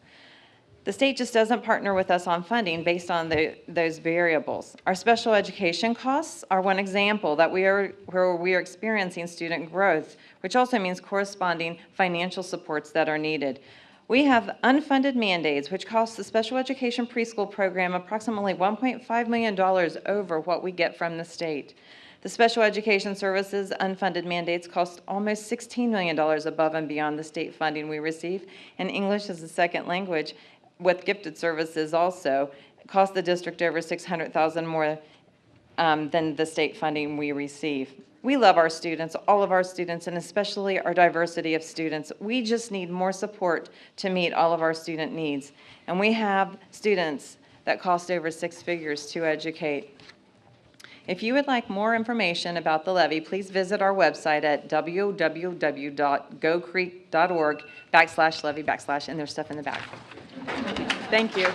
The state just doesn't partner with us on funding based on those variables. Our special education costs are one example that where we are experiencing student growth, which also means corresponding financial supports that are needed. We have unfunded mandates, which cost the special education preschool program approximately $1.5 million over what we get from the state. The special education services unfunded mandates cost almost $16 million above and beyond the state funding we receive, and English as a second language with gifted services also cost the district over $600,000 more than the state funding we receive. We love our students, all of our students, and especially our diversity of students. We just need more support to meet all of our student needs. And we have students that cost over 6 figures to educate. If you would like more information about the levy, please visit our website at www.gocreek.org/levy/ and there's stuff in the back. Thank you.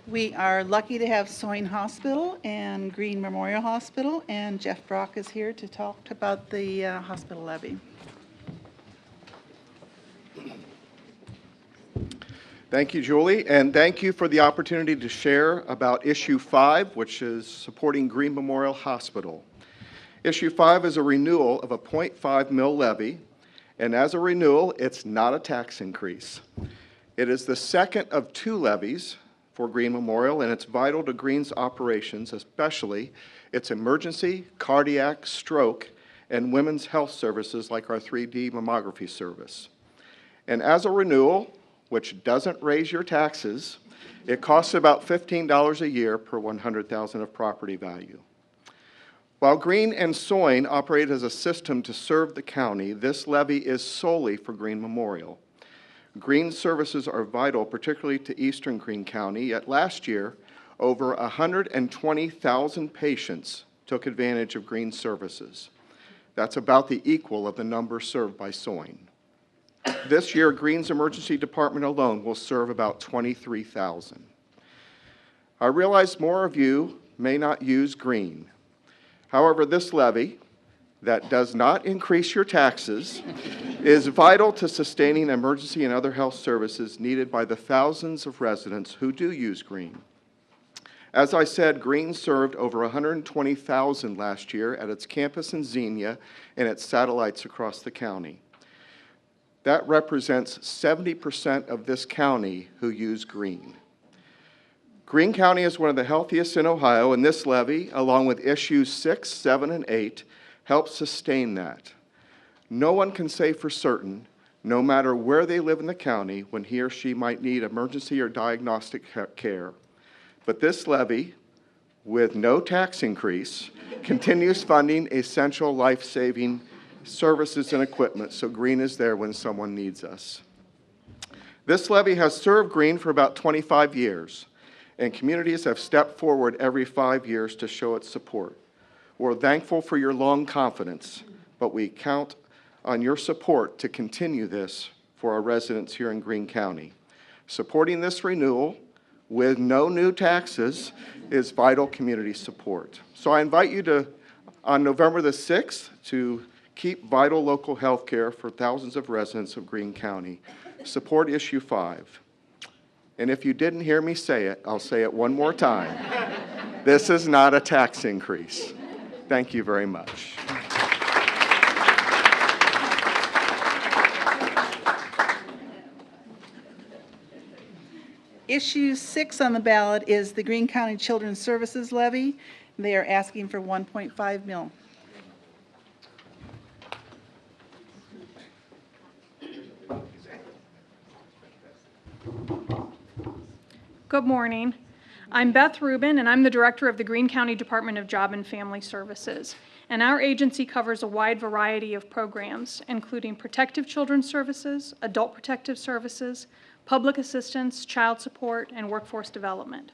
We are lucky to have Soin Hospital and Greene Memorial Hospital, and Jeff Brock is here to talk about the hospital levy. Thank you, Julie, and thank you for the opportunity to share about Issue 5, which is supporting Greene Memorial Hospital. Issue 5 is a renewal of a 0.5 mil levy, and as a renewal, it's not a tax increase. It is the second of 2 levies for Greene Memorial, and it's vital to Greene's operations, especially its emergency, cardiac, stroke, and women's health services like our 3D mammography service. And as a renewal, which doesn't raise your taxes, it costs about $15 a year per $100,000 of property value. While Greene and Soin operate as a system to serve the county, this levy is solely for Greene Memorial. Greene services are vital, particularly to Eastern Greene County, yet last year, over 120,000 patients took advantage of Greene services. That's about the equal of the number served by Soin. This year, Greene's emergency department alone will serve about 23,000. I realize more of you may not use Greene. However, this levy, that does not increase your taxes, is vital to sustaining emergency and other health services needed by the thousands of residents who do use Greene. As I said, Greene served over 120,000 last year at its campus in Xenia and its satellites across the county. That represents 70% of this county who use Greene. Greene County is one of the healthiest in Ohio, and this levy, along with issues 6, 7, and 8, helps sustain that. No one can say for certain, no matter where they live in the county, when he or she might need emergency or diagnostic care. But this levy, with no tax increase, continues funding essential life-saving services and equipment, so Greene is there when someone needs us. This levy has served Greene for about 25 years. And communities have stepped forward every 5 years to show its support. We're thankful for your long confidence, but we count on your support to continue this for our residents here in Greene County. Supporting this renewal with no new taxes is vital community support. So I invite you to, on November the 6th, to keep vital local health care for thousands of residents of Greene County. Support issue 5. And if you didn't hear me say it, I'll say it one more time. This is not a tax increase. Thank you very much. Issue 6 on the ballot is the Greene County Children's Services Levy. They are asking for $1.5 million. Good morning. I'm Beth Rubin, and I'm the director of the Greene County Department of Job and Family Services. And our agency covers a wide variety of programs, including protective children's services, adult protective services, public assistance, child support, and workforce development.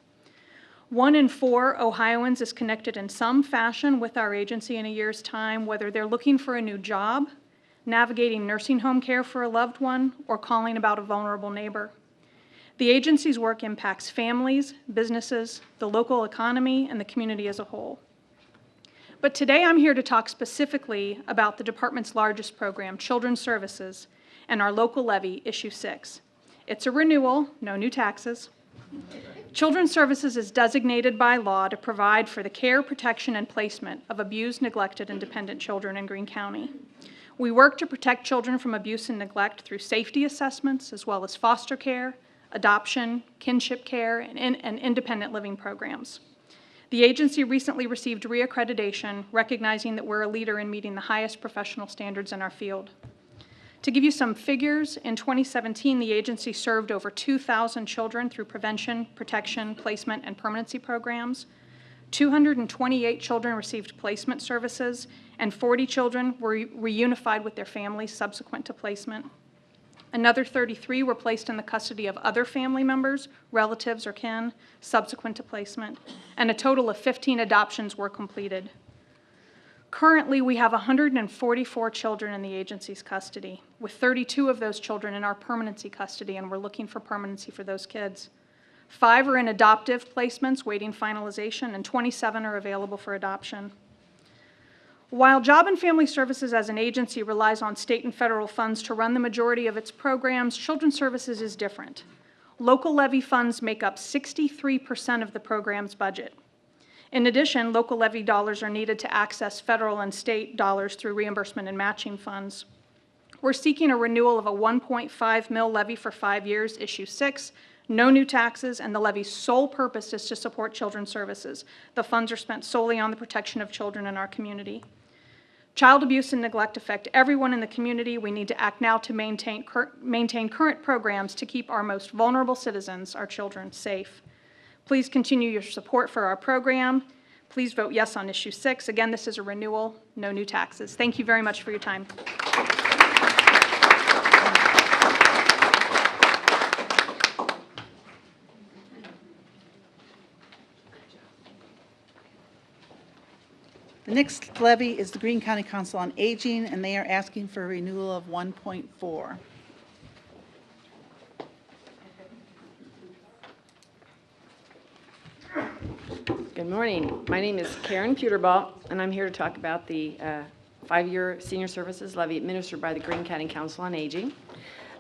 1 in 4 Ohioans is connected in some fashion with our agency in a year's time, whether they're looking for a new job, navigating nursing home care for a loved one, or calling about a vulnerable neighbor. The agency's work impacts families, businesses, the local economy, and the community as a whole. But today I'm here to talk specifically about the department's largest program, Children's Services, and our local levy, Issue 6. It's a renewal, no new taxes. Children's Services is designated by law to provide for the care, protection, and placement of abused, neglected, and dependent children in Greene County. We work to protect children from abuse and neglect through safety assessments, as well as foster care, adoption, kinship care, and independent living programs. The agency recently received reaccreditation, recognizing that we're a leader in meeting the highest professional standards in our field. To give you some figures, in 2017, the agency served over 2,000 children through prevention, protection, placement, and permanency programs. 228 children received placement services, and 40 children were reunified with their families subsequent to placement. Another 33 were placed in the custody of other family members, relatives, or kin subsequent to placement, and a total of 15 adoptions were completed. Currently, we have 144 children in the agency's custody, with 32 of those children in our permanency custody, and we're looking for permanency for those kids. 5 are in adoptive placements waiting finalization, and 27 are available for adoption. While Job and Family Services as an agency relies on state and federal funds to run the majority of its programs, Children's Services is different. Local levy funds make up 63% of the program's budget. In addition, local levy dollars are needed to access federal and state dollars through reimbursement and matching funds. We're seeking a renewal of a $1.5 million levy for 5 years, Issue 6, no new taxes, and the levy's sole purpose is to support Children's Services. The funds are spent solely on the protection of children in our community. Child abuse and neglect affect everyone in the community. We need to act now to maintain current programs to keep our most vulnerable citizens, our children, safe. Please continue your support for our program. Please vote yes on issue 6. Again, this is a renewal, no new taxes. Thank you very much for your time. The next levy is the Greene County Council on Aging, and they are asking for a renewal of 1.4. Good morning. My name is Karen Puterbaugh, and I'm here to talk about the 5-year senior services levy administered by the Greene County Council on Aging.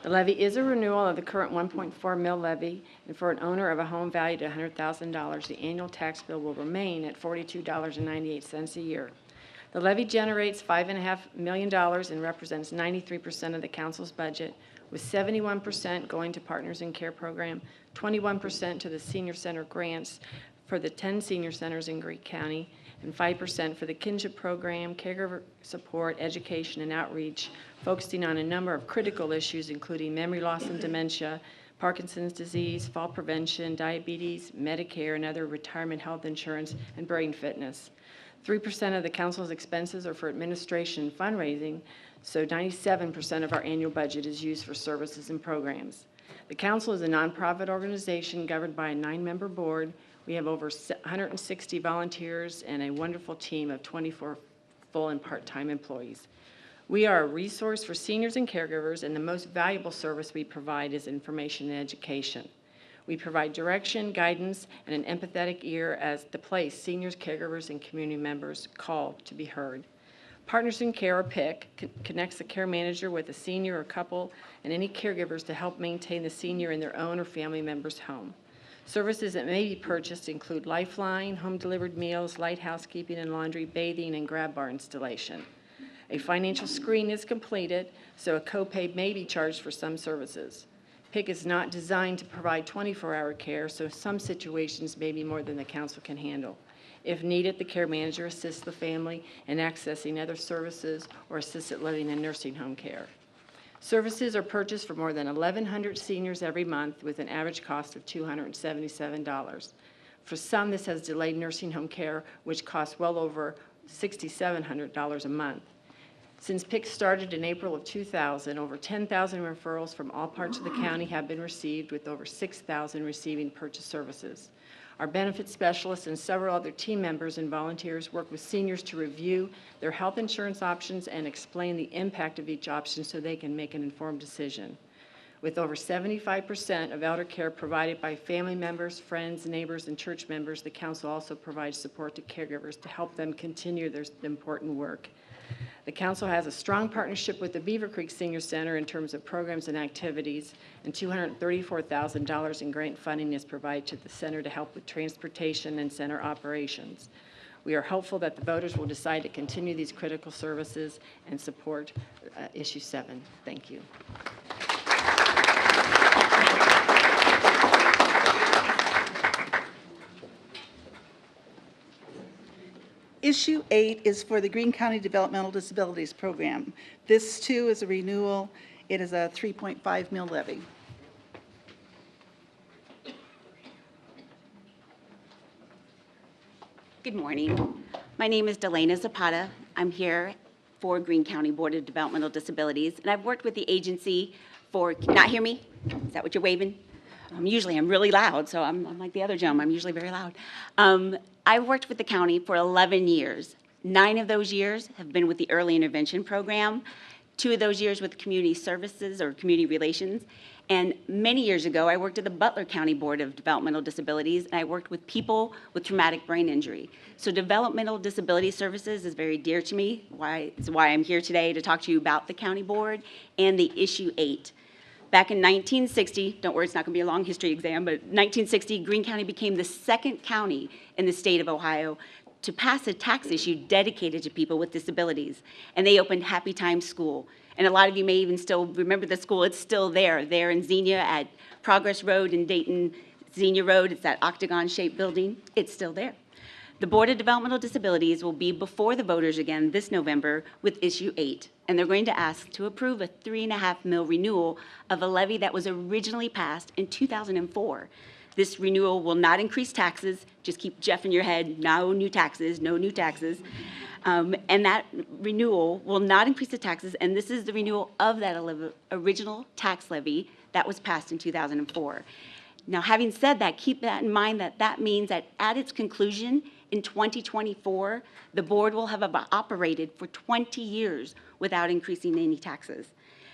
The levy is a renewal of the current 1.4 mil levy, and for an owner of a home valued at $100,000, the annual tax bill will remain at $42.98 a year. The levy generates $5.5 million and represents 93% of the council's budget, with 71% going to Partners in Care program, 21% to the senior center grants for the 10 senior centers in Greene County, and 5% for the kinship program, caregiver support, education, and outreach, focusing on a number of critical issues, including memory loss and dementia, Parkinson's disease, fall prevention, diabetes, Medicare, and other retirement health insurance, and brain fitness. 3% of the council's expenses are for administration and fundraising, so 97% of our annual budget is used for services and programs. The council is a nonprofit organization governed by a 9-member board. We have over 160 volunteers and a wonderful team of 24 full and part-time employees. We are a resource for seniors and caregivers, and the most valuable service we provide is information and education. We provide direction, guidance, and an empathetic ear as the place seniors, caregivers, and community members call to be heard. Partners in Care, or PIC, connects the care manager with a senior or couple and any caregivers to help maintain the senior in their own or family member's home. Services that may be purchased include Lifeline, home-delivered meals, light housekeeping and laundry, bathing, and grab bar installation. A financial screen is completed, so a copay may be charged for some services. PIC is not designed to provide 24-hour care, so some situations may be more than the council can handle. If needed, the care manager assists the family in accessing other services or assisted living and nursing home care. Services are purchased for more than 1,100 seniors every month with an average cost of $277. For some, this has delayed nursing home care, which costs well over $6,700 a month. Since PIC started in April of 2000, over 10,000 referrals from all parts of the county have been received, with over 6,000 receiving purchase services. Our benefits specialists and several other team members and volunteers work with seniors to review their health insurance options and explain the impact of each option so they can make an informed decision. With over 75% of elder care provided by family members, friends, neighbors, and church members, the council also provides support to caregivers to help them continue their important work. The council has a strong partnership with the Beavercreek Senior Center in terms of programs and activities, and $234,000 in grant funding is provided to the center to help with transportation and center operations. We are hopeful that the voters will decide to continue these critical services and support issue 7. Thank you. Issue 8 is for the Greene County Developmental Disabilities Program. This, too, is a renewal. It is a 3.5 mil levy. Good morning. My name is Delana Zapata. I'm here for Greene County Board of Developmental Disabilities, and I've worked with the agency for, not hear me? Is that what you're waving? Usually I'm really loud, so I'm like the other gentleman. I'm usually very loud. I've worked with the county for 11 years. 9 of those years have been with the Early Intervention Program, 2 of those years with Community Services or Community Relations, and many years ago I worked at the Butler County Board of Developmental Disabilities, and I worked with people with traumatic brain injury. So Developmental Disability Services is very dear to me. It's why I'm here today to talk to you about the county board and the issue 8. Back in 1960, don't worry, it's not going to be a long history exam, but 1960, Greene County became the 2nd county in the state of Ohio to pass a tax issue dedicated to people with disabilities. And they opened Happy Times School. And a lot of you may even still remember the school. It's still there in Xenia at Progress Road in Dayton, Xenia Road. It's that octagon-shaped building. It's still there. The Board of Developmental Disabilities will be before the voters again this November with issue 8. And they're going to ask to approve a 3.5 mil renewal of a levy that was originally passed in 2004. This renewal will not increase taxes. Just keep Jeff in your head, no new taxes, no new taxes. And that renewal will not increase the taxes, and this is the renewal of that original tax levy that was passed in 2004. Now, having said that, keep that in mind that that means that at its conclusion in 2024, the board will have operated for 20 years without increasing any taxes.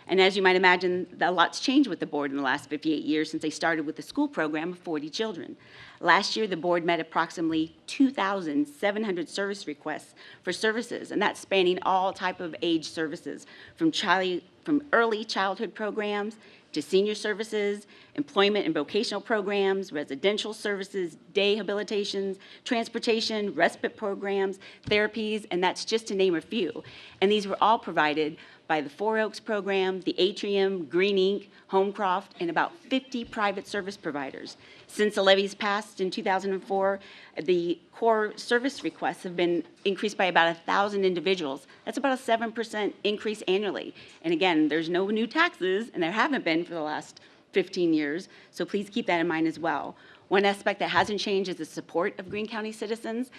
And as you might imagine, a lot's changed with the board in the last 58 years since they started with the school program of 40 children. Last year, the board met approximately 2,700 service requests for services, and that's spanning all type of age services, from early childhood programs to senior services, employment and vocational programs, residential services, day habilitations, transportation, respite programs, therapies, and that's just to name a few. And these were all provided by the Four Oaks program, the Atrium, Greene Inc., Homecroft, and about 50 private service providers. Since the levies passed in 2004, the core service requests have been increased by about 1,000 individuals. That's about a 7% increase annually. And again, there's no new taxes, and there haven't been for the last 15 years, so please keep that in mind as well. One aspect that hasn't changed is the support of Greene County citizens.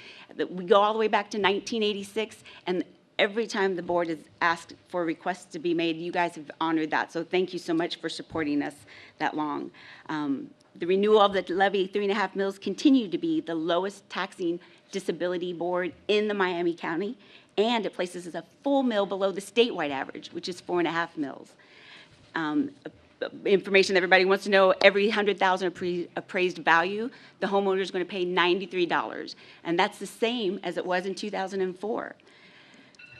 We go all the way back to 1986, and every time the board has asked for requests to be made, you guys have honored that. So thank you so much for supporting us that long. The renewal of the levy, 3.5 mills, continue to be the lowest taxing disability board in the Miami County, and it places us a full mill below the statewide average, which is 4.5 mills. Information that everybody wants to know, every $100,000 appraised value, the homeowner is going to pay $93, and that's the same as it was in 2004.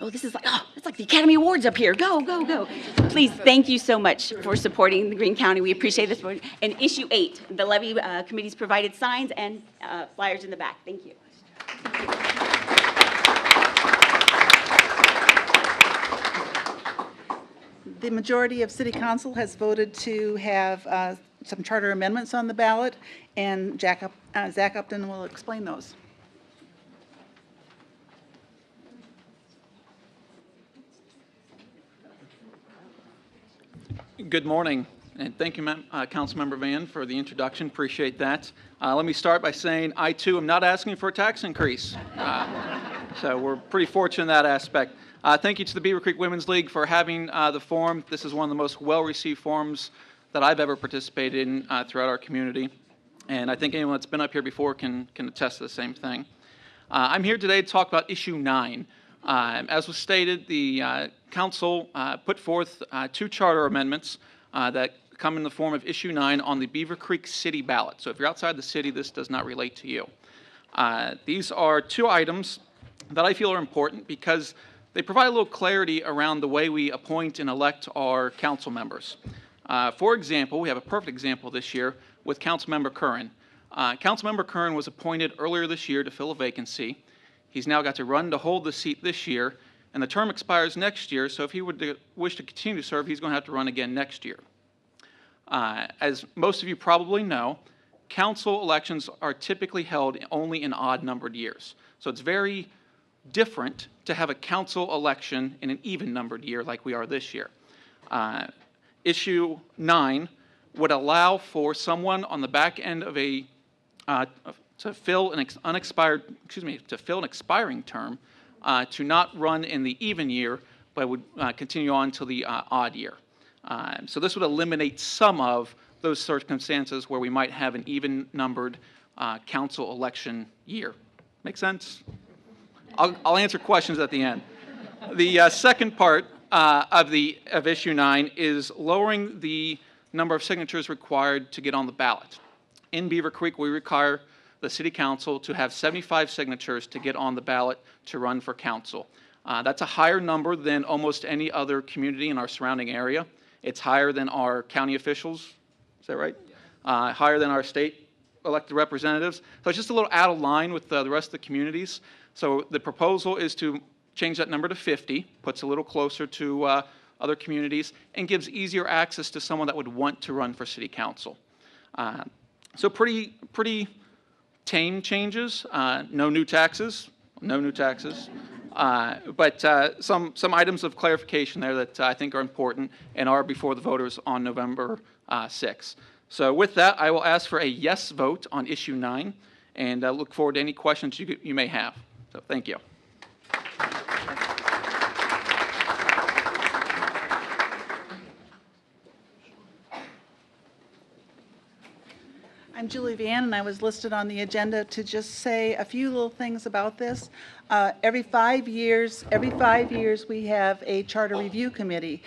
Oh, this is like, oh, it's like the Academy Awards up here. Go, go, go. Please, thank you so much for supporting the Greene County. We appreciate this. And issue 8, the levy committee's provided signs and flyers in the back. Thank you. The majority of City Council has voted to have some charter amendments on the ballot, and Zach Upton will explain those. Good morning, and thank you, Councilmember Van, for the introduction. Appreciate that. Let me start by saying I, too, am not asking for a tax increase. So we're pretty fortunate in that aspect. Thank you to the Beavercreek Women's League for having the forum. This is one of the most well-received forums that I've ever participated in throughout our community. And I think anyone that's been up here before can attest to the same thing. I'm here today to talk about issue 9. As was stated, the Council put forth 2 charter amendments that come in the form of issue 9 on the Beavercreek City ballot. So if you're outside the city, this does not relate to you. These are 2 items that I feel are important because they provide a little clarity around the way we appoint and elect our council members. For example, we have a perfect example this year with Councilmember Curran. Councilmember Curran was appointed earlier this year to fill a vacancy. He's now got to run to hold the seat this year, and the term expires next year, so if he would wish to continue to serve, he's going to have to run again next year. As most of you probably know, council elections are typically held only in odd-numbered years. So it's very different to have a council election in an even-numbered year like we are this year. Issue 9 would allow for someone on the back end of a to fill an expiring term to not run in the even year, but would continue on to the odd year. So this would eliminate some of those circumstances where we might have an even-numbered council election year. Make sense? I'll answer questions at the end. The second part of issue 9 is lowering the number of signatures required to get on the ballot. In Beavercreek, we require the City Council to have 75 signatures to get on the ballot to run for council. That's a higher number than almost any other community in our surrounding area. It's higher than our county officials, is that right? Higher than our state elected representatives. So it's just a little out of line with the rest of the communities. So the proposal is to change that number to 50, puts a little closer to other communities, and gives easier access to someone that would want to run for City Council. So pretty tame changes. No new taxes. But some items of clarification there that I think are important and are before the voters on November 6th. So with that, I will ask for a yes vote on issue 9, and I look forward to any questions you may have. So thank you. I'm Julie Van, and I was listed on the agenda to just say a few little things about this. Every 5 years, we have a charter review committee.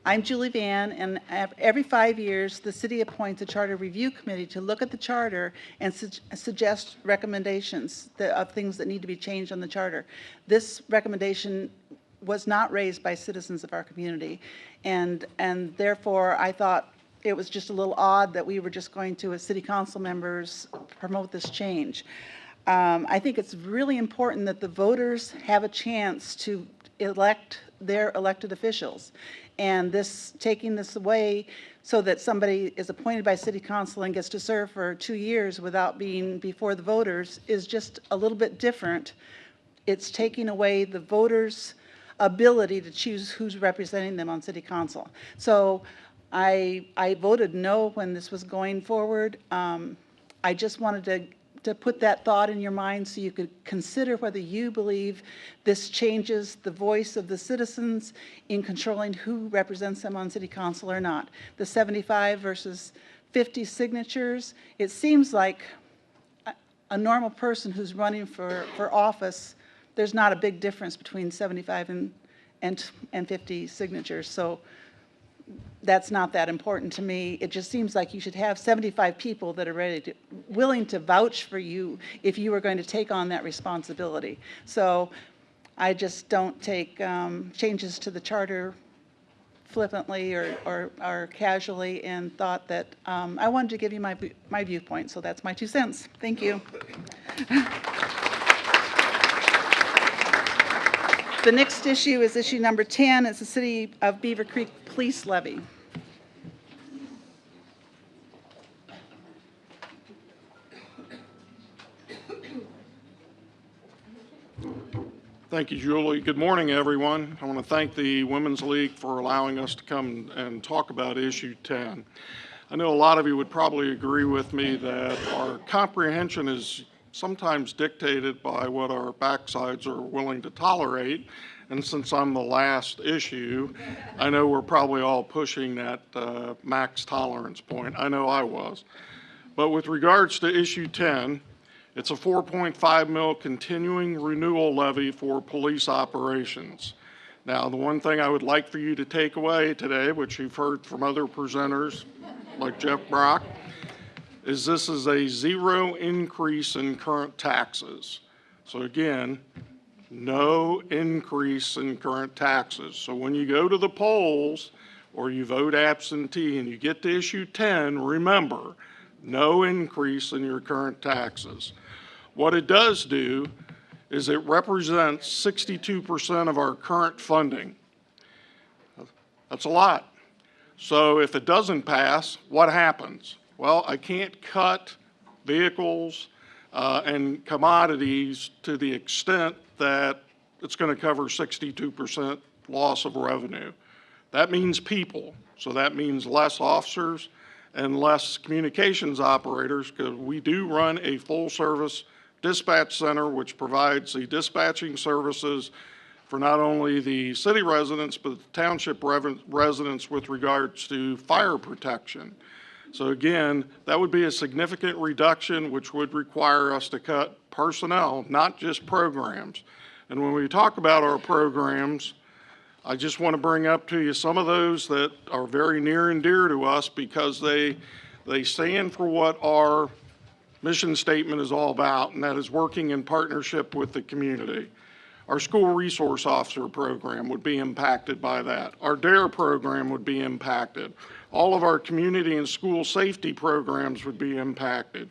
I'm Julie Van, and every 5 years, the city appoints a charter review committee to look at the charter and suggest recommendations of things that need to be changed on the charter. This recommendation was not raised by citizens of our community, and therefore I thought it was just a little odd that we were just going to, as city council members, promote this change. I think it's really important that the voters have a chance to elect their elected officials. And taking this away so that somebody is appointed by city council and gets to serve for 2 years without being before the voters is just a little bit different. It's taking away the voters' ability to choose who's representing them on city council. So I voted no when this was going forward. I just wanted to put that thought in your mind so you could consider whether you believe this changes the voice of the citizens in controlling who represents them on city council or not. The 75 versus 50 signatures, it seems like a normal person who's running for office, there's not a big difference between 75 and 50 signatures. So that's not that important to me. It just seems like you should have 75 people that are willing to vouch for you if you were going to take on that responsibility. So I just don't take changes to the charter flippantly or casually, and thought that I wanted to give you my viewpoint. So that's my 2 cents. Thank you. The next issue is issue number 10. It's the City of Beavercreek Police Levy. Thank you, Julie. Good morning, everyone. I want to thank the Women's League for allowing us to come and talk about issue 10. I know a lot of you would probably agree with me that our comprehension is sometimes dictated by what our backsides are willing to tolerate. And since I'm the last issue, I know we're probably all pushing that max tolerance point. I know I was. But with regards to issue 10, it's a 4.5 mil continuing renewal levy for police operations. Now, the one thing I would like for you to take away today, which you've heard from other presenters like Jeff Brock, is this is a 0 increase in current taxes. So again, no increase in current taxes. So when you go to the polls or you vote absentee and you get to issue 10, remember, no increase in your current taxes. What it does do is it represents 62% of our current funding. That's a lot. So if it doesn't pass, what happens? Well, I can't cut vehicles and commodities to the extent that it's going to cover 62% loss of revenue. That means people. So that means less officers and less communications operators, because we do run a full service dispatch center which provides the dispatching services for not only the city residents but the township residents with regards to fire protection. So again, that would be a significant reduction which would require us to cut personnel, not just programs. And when we talk about our programs, I just want to bring up to you some of those that are very near and dear to us because they stand for what our mission statement is all about, and that is working in partnership with the community. Our school resource officer program would be impacted by that. Our DARE program would be impacted. All of our community and school safety programs would be impacted.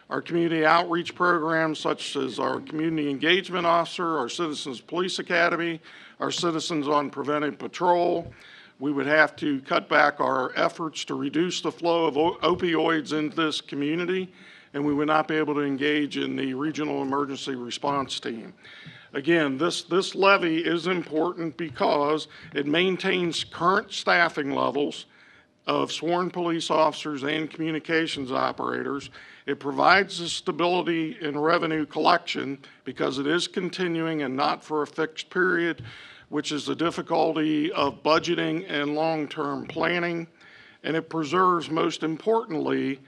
Our community outreach programs, such as our community engagement officer, our Citizens Police Academy, our Citizens on Preventive Patrol. We would have to cut back our efforts to reduce the flow of opioids into this community, and we would not be able to engage in the regional emergency response team. Again, this levy is important because it maintains current staffing levels of sworn police officers and communications operators. It provides the stability in revenue collection because it is continuing and not for a fixed period, which is the difficulty of budgeting and long-term planning. And it preserves, most importantly,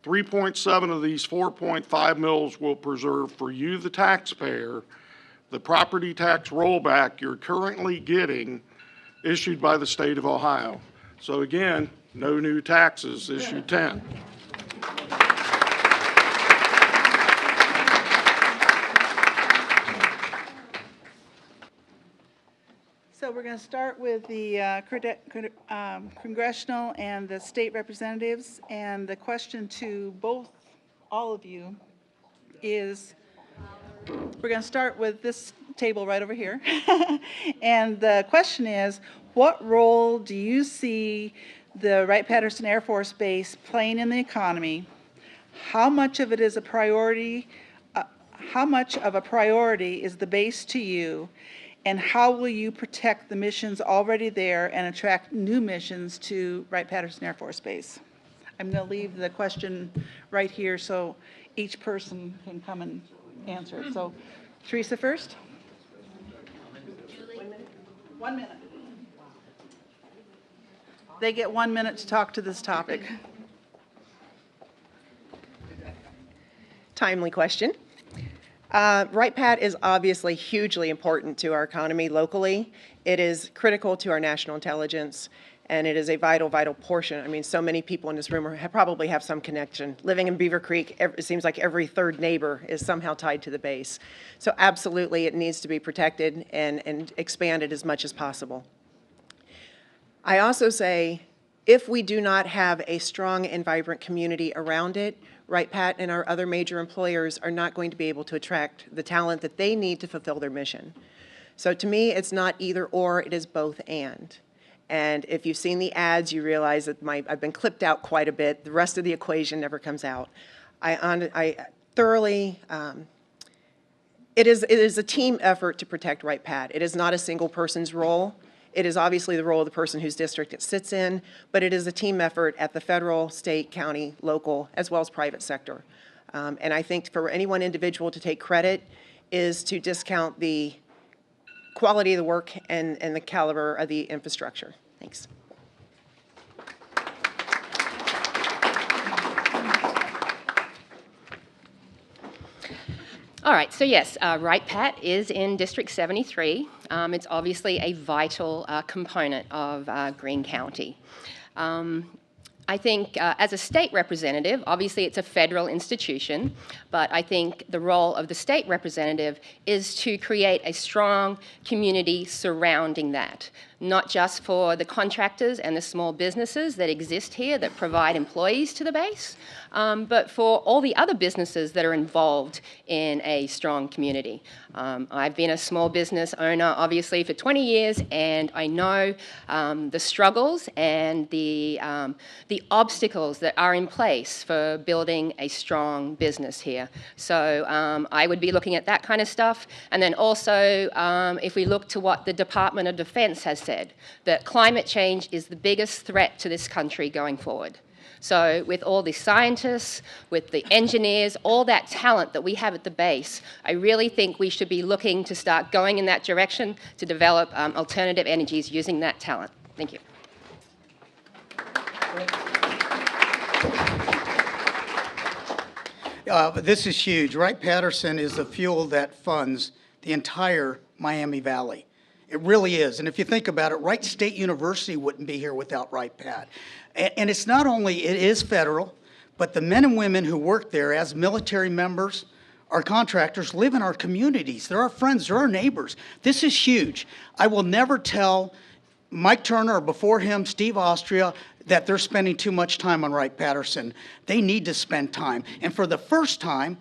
3.7 of these 4.5 mils will preserve for you, the taxpayer, the property tax rollback you're currently getting issued by the state of Ohio. So again, no new taxes, issue 10. So we're going to start with the congressional and the state representatives. And the question to all of you is, we're going to start with this table right over here. And the question is, what role do you see the Wright-Patterson Air Force Base playing in the economy? How much of it is a priority? How much of a priority is the base to you? And how will you protect the missions already there and attract new missions to Wright-Patterson Air Force Base? I'm going to leave the question right here so each person can come and answer it. So, Theresa first. 1 minute. They get 1 minute to talk to this topic. Timely question. Wright-Pat is obviously hugely important to our economy locally. It is critical to our national intelligence, and it is a vital, vital portion. I mean, so many people in this room probably have some connection. Living in Beavercreek, it seems like every third neighbor is somehow tied to the base. So absolutely, it needs to be protected and expanded as much as possible. I also say, if we do not have a strong and vibrant community around it, Wright-Pat and our other major employers are not going to be able to attract the talent that they need to fulfill their mission. So to me, it's not either or, it is both and. And if you've seen the ads, you realize that I've been clipped out quite a bit. The rest of the equation never comes out. I thoroughly, it is a team effort to protect Wright-Pat. It is not a single person's role. It is obviously the role of the person whose district it sits in, but it is a team effort at the federal, state, county, local, as well as private sector. And I think for any one individual to take credit is to discount the quality of the work and the caliber of the infrastructure. Thanks. All right, so yes, Wright-Pat is in District 73. It's obviously a vital component of Greene County. I think as a state representative, obviously it's a federal institution, but I think the role of the state representative is to create a strong community surrounding that, not just for the contractors and the small businesses that exist here that provide employees to the base, but for all the other businesses that are involved in a strong community. I've been a small business owner, obviously, for 20 years, and I know the struggles and the obstacles that are in place for building a strong business here. So I would be looking at that kind of stuff. And then also, if we look to what the Department of Defense has said, that climate change is the biggest threat to this country going forward. So with all the scientists, with the engineers, all that talent that we have at the base, I really think we should be looking to start going in that direction to develop alternative energies using that talent. Thank you. This is huge. Wright-Patterson is the fuel that funds the entire Miami Valley. It really is. And if you think about it, Wright State University wouldn't be here without Wright-Pat. And it's not only, it is federal, but the men and women who work there as military members, our contractors, live in our communities. They're our friends, they're our neighbors. This is huge. I will never tell Mike Turner or before him, Steve Austria, that they're spending too much time on Wright-Patterson. They need to spend time. And for the first time,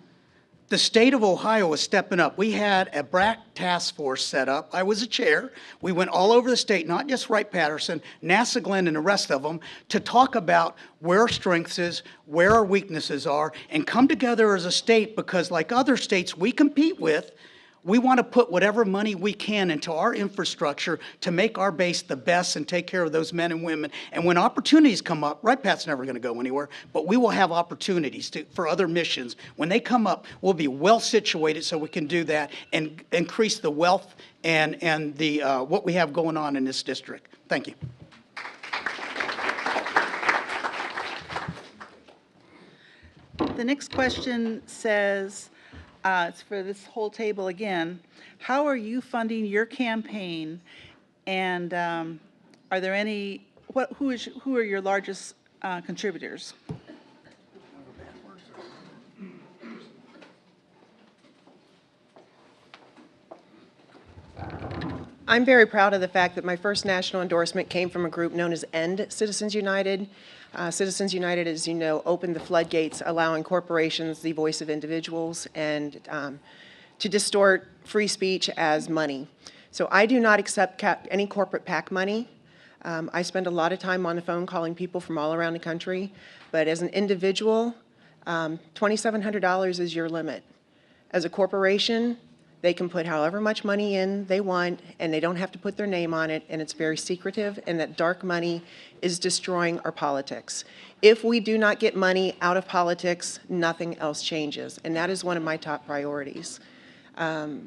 the state of Ohio is stepping up. We had a BRAC task force set up. I was a chair. We went all over the state, not just Wright-Patterson, NASA Glen and the rest of them, to talk about where our strengths is, where our weaknesses are, and come together as a state because like other states we compete with, We want to put whatever money we can into our infrastructure to make our base the best and take care of those men and women. And when opportunities come up, Right Pat's never going to go anywhere, but we will have opportunities for other missions. When they come up, we'll be well situated so we can do that and increase the wealth and the what we have going on in this district. Thank you. The next question says, it's for this whole table again. How are you funding your campaign? And are there any, who are your largest contributors? I'm very proud of the fact that my first national endorsement came from a group known as End Citizens United. Citizens United, as you know, opened the floodgates, allowing corporations the voice of individuals and to distort free speech as money. So I do not accept any corporate PAC money. I spend a lot of time on the phone calling people from all around the country, but as an individual, $2,700 is your limit. As a corporation, they can put however much money in they want, and they don't have to put their name on it, and it's very secretive, and that dark money is destroying our politics. If we do not get money out of politics, nothing else changes, and that is one of my top priorities. Like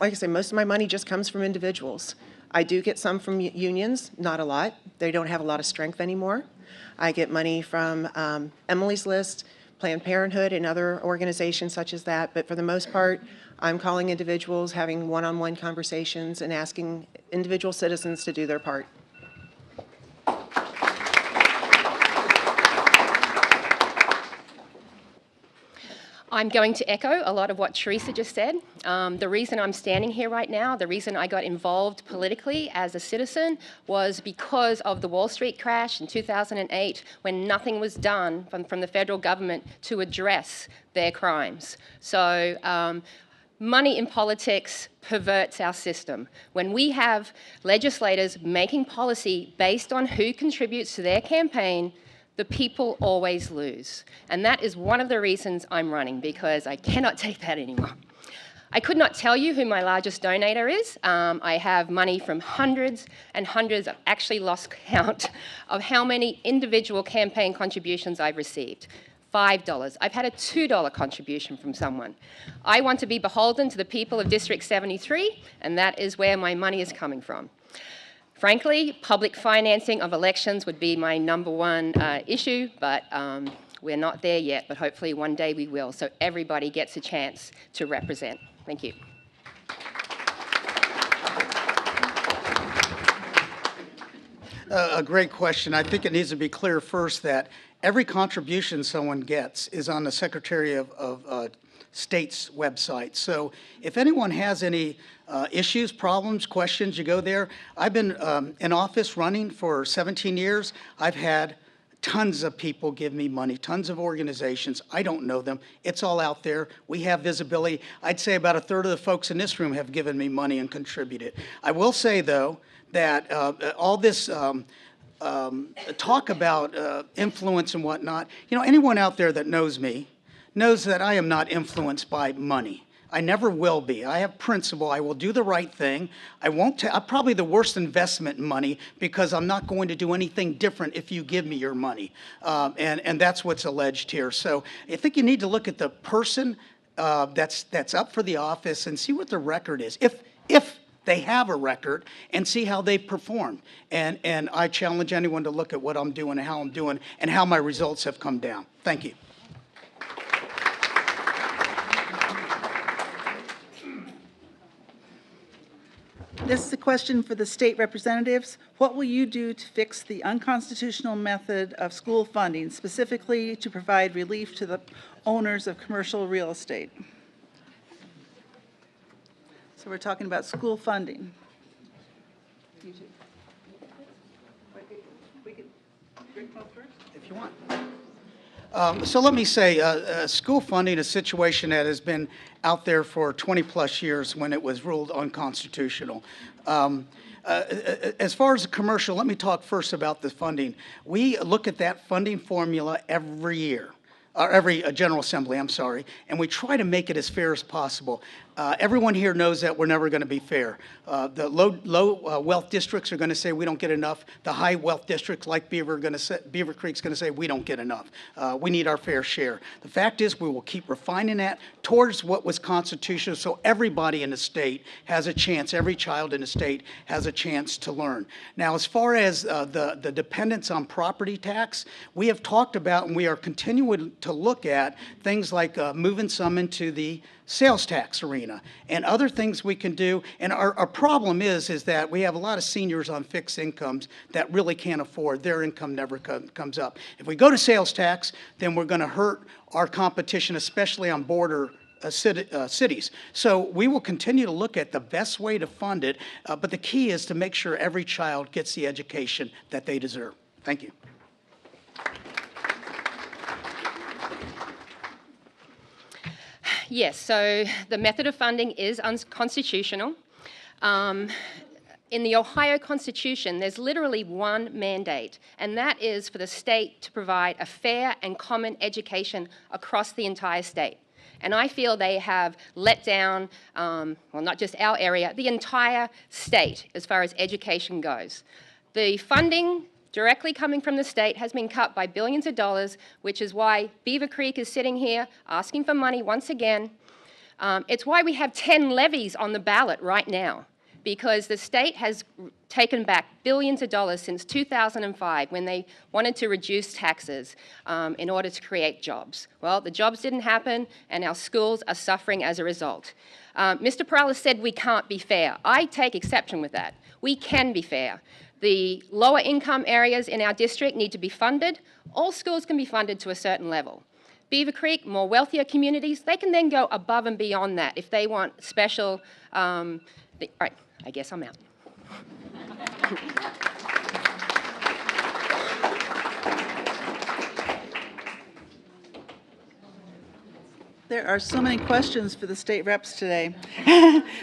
I say, most of my money just comes from individuals. I do get some from unions, not a lot. They don't have a lot of strength anymore. I get money from Emily's List, Planned Parenthood, and other organizations such as that, but for the most part, I'm calling individuals, having one-on-one conversations, and asking individual citizens to do their part. I'm going to echo a lot of what Theresa just said. The reason I'm standing here right now, the reason I got involved politically as a citizen was because of the Wall Street crash in 2008 when nothing was done from the federal government to address their crimes. So money in politics perverts our system. When we have legislators making policy based on who contributes to their campaign, the people always lose. And that is one of the reasons I'm running, because I cannot take that anymore. I could not tell you who my largest donator is. I have money from hundreds and hundreds, I've actually lost count, of how many individual campaign contributions I've received. $5. I've had a $2 contribution from someone. I want to be beholden to the people of District 73, and that is where my money is coming from. Frankly, public financing of elections would be my #1 issue, but we're not there yet, but hopefully one day we will, so everybody gets a chance to represent. Thank you. A great question. I think it needs to be clear first that every contribution someone gets is on the Secretary of State's website. So if anyone has any issues, problems, questions, you go there. I've been in office running for 17 years. I've had tons of people give me money, tons of organizations. I don't know them. It's all out there. We have visibility. I'd say about a third of the folks in this room have given me money and contributed. I will say, though, that all this talk about influence and whatnot, you know, anyone out there that knows me knows that I am not influenced by money. I never will be. I have principle. I will do the right thing. I'm probably the worst investment in money because I'm not going to do anything different if you give me your money. And that's what's alleged here. So I think you need to look at the person that's up for the office and see what the record is. If they have a record, and see how they perform. And I challenge anyone to look at what I'm doing and how I'm doing and how my results have come down. Thank you. This is a question for the state representatives. What will you do to fix the unconstitutional method of school funding, specifically to provide relief to the owners of commercial real estate? So we're talking about school funding. You two. We can break them up first? If you want. So let me say, school funding is a situation that has been out there for 20 plus years when it was ruled unconstitutional. As far as the commercial, let me talk first about the funding. We look at that funding formula every year. or every General Assembly, I'm sorry, and we try to make it as fair as possible. Everyone here knows that we're never going to be fair. The low wealth districts are going to say we don't get enough. The high wealth districts like Beavercreek's going to say we don't get enough. We need our fair share. The fact is we will keep refining that towards what was constitutional so everybody in the state has a chance, every child in the state has a chance to learn. Now, as far as the dependence on property tax, we have talked about and we are continuing to look at things like moving some into the sales tax arena and other things we can do. And our problem is that we have a lot of seniors on fixed incomes that really can't afford. Their income never comes up. If we go to sales tax, then we're going to hurt our competition, especially on border cities. So we will continue to look at the best way to fund it, but the key is to make sure every child gets the education that they deserve. Thank you. Yes, so the method of funding is unconstitutional. In the Ohio Constitution, there's literally one mandate, and that is for the state to provide a fair and common education across the entire state. And I feel they have let down, well, not just our area, the entire state as far as education goes. The funding directly coming from the state has been cut by billions of dollars, which is why Beavercreek is sitting here asking for money once again. It's why we have 10 levies on the ballot right now, because the state has taken back billions of dollars since 2005 when they wanted to reduce taxes in order to create jobs. Well, the jobs didn't happen, and our schools are suffering as a result. Mr. Perales said we can't be fair. I take exception with that. We can be fair. The lower income areas in our district need to be funded. All schools can be funded to a certain level. Beavercreek, more wealthier communities, they can then go above and beyond that if they want special, all right, I guess I'm out. There are so many questions for the state reps today.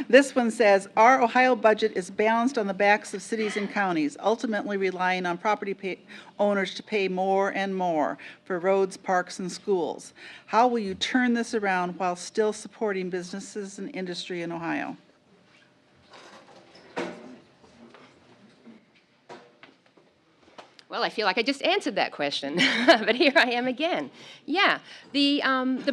This one says, our Ohio budget is balanced on the backs of cities and counties, ultimately relying on property owners to pay more and more for roads, parks, and schools. How will you turn this around while still supporting businesses and industry in Ohio? Well, I feel like I just answered that question, but here I am again. Yeah, the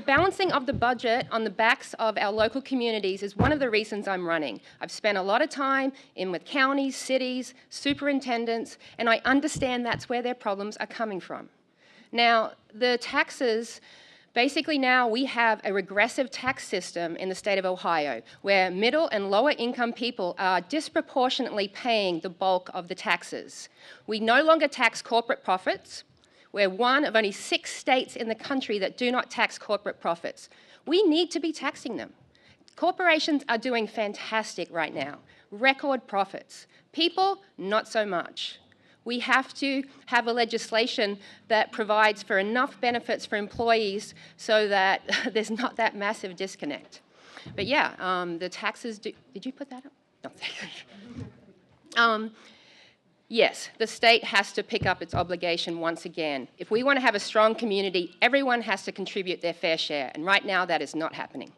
balancing of the budget on the backs of our local communities is one of the reasons I'm running. I've spent a lot of time with counties, cities, superintendents, and I understand that's where their problems are coming from. Now, the taxes, basically now we have a regressive tax system in the state of Ohio where middle and lower income people are disproportionately paying the bulk of the taxes. We no longer tax corporate profits. We're one of only 6 states in the country that do not tax corporate profits. We need to be taxing them. Corporations are doing fantastic right now, record profits. People, not so much. We have to have a legislation that provides for enough benefits for employees so that there's not that massive disconnect. But yeah, the taxes do, did you put that up? No. Yes, the state has to pick up its obligation once again. If we want to have a strong community, everyone has to contribute their fair share, and right now that is not happening.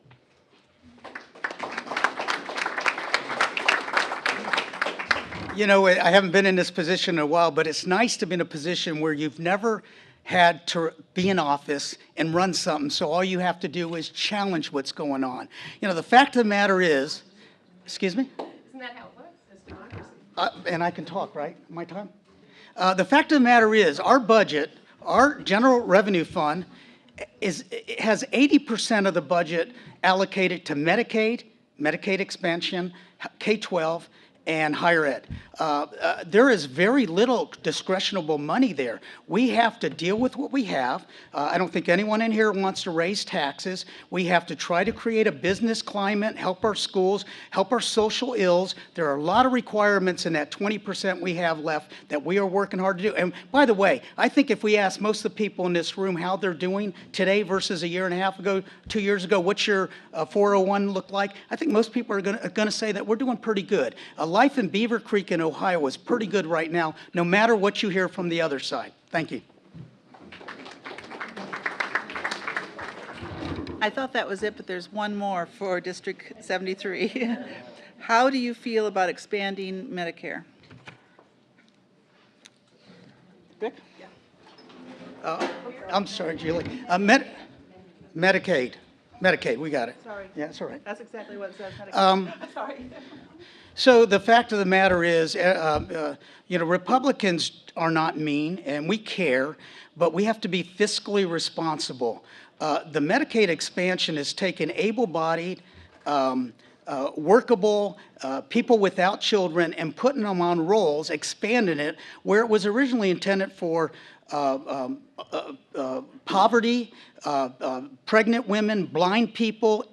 You know, I haven't been in this position in a while, but it's nice to be in a position where you've never had to be in office and run something, so all you have to do is challenge what's going on. You know, the fact of the matter is, excuse me? Isn't that how it works? It's democracy. And I can talk, right? My time? The fact of the matter is, our budget, our general revenue fund, has 80% of the budget allocated to Medicaid, Medicaid expansion, K-12, and higher ed. There is very little discretionable money there. We have to deal with what we have. I don't think anyone in here wants to raise taxes. We have to try to create a business climate, help our schools, help our social ills. There are a lot of requirements in that 20% we have left that we are working hard to do. And by the way, I think if we ask most of the people in this room how they're doing today versus a year and a half ago, 2 years ago, what's your 401 look like? I think most people are going to say that we're doing pretty good. Life in Beavercreek in Ohio is pretty good right now, no matter what you hear from the other side. Thank you. I thought that was it, but there's one more for District 73. How do you feel about expanding Medicare? Rick? I'm sorry, Julie. Medicaid. Medicaid, we got it. Sorry. Yeah, that's all right. That's exactly what it says. Medicaid. Sorry. So the fact of the matter is, Republicans are not mean, and we care, but we have to be fiscally responsible. The Medicaid expansion has taken able-bodied, workable people without children and putting them on rolls, expanding it where it was originally intended for poverty, pregnant women, blind people,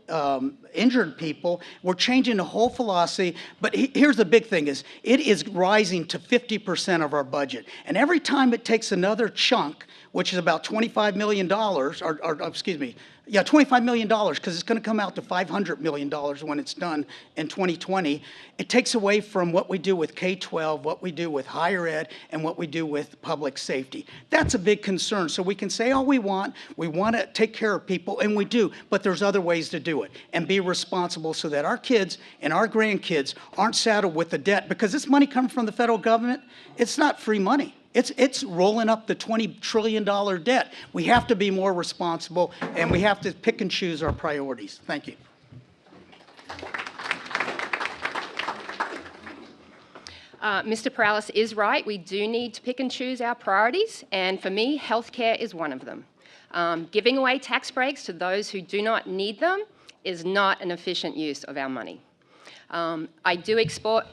injured people. We're changing the whole philosophy. But here's the big thing is it is rising to 50% of our budget. And every time it takes another chunk, which is about $25 million, $25 million, because it's going to come out to $500 million when it's done in 2020. It takes away from what we do with K-12, what we do with higher ed, and what we do with public safety. That's a big concern. So we can say all we want to take care of people, and we do, but there's other ways to do it, and be responsible so that our kids and our grandkids aren't saddled with the debt, because this money comes from the federal government. It's not free money. It's rolling up the $20 trillion debt. We have to be more responsible, and we have to pick and choose our priorities. Thank you. Mr. Perales is right. We do need to pick and choose our priorities, and for me, healthcare is one of them. Giving away tax breaks to those who do not need them is not an efficient use of our money. I do support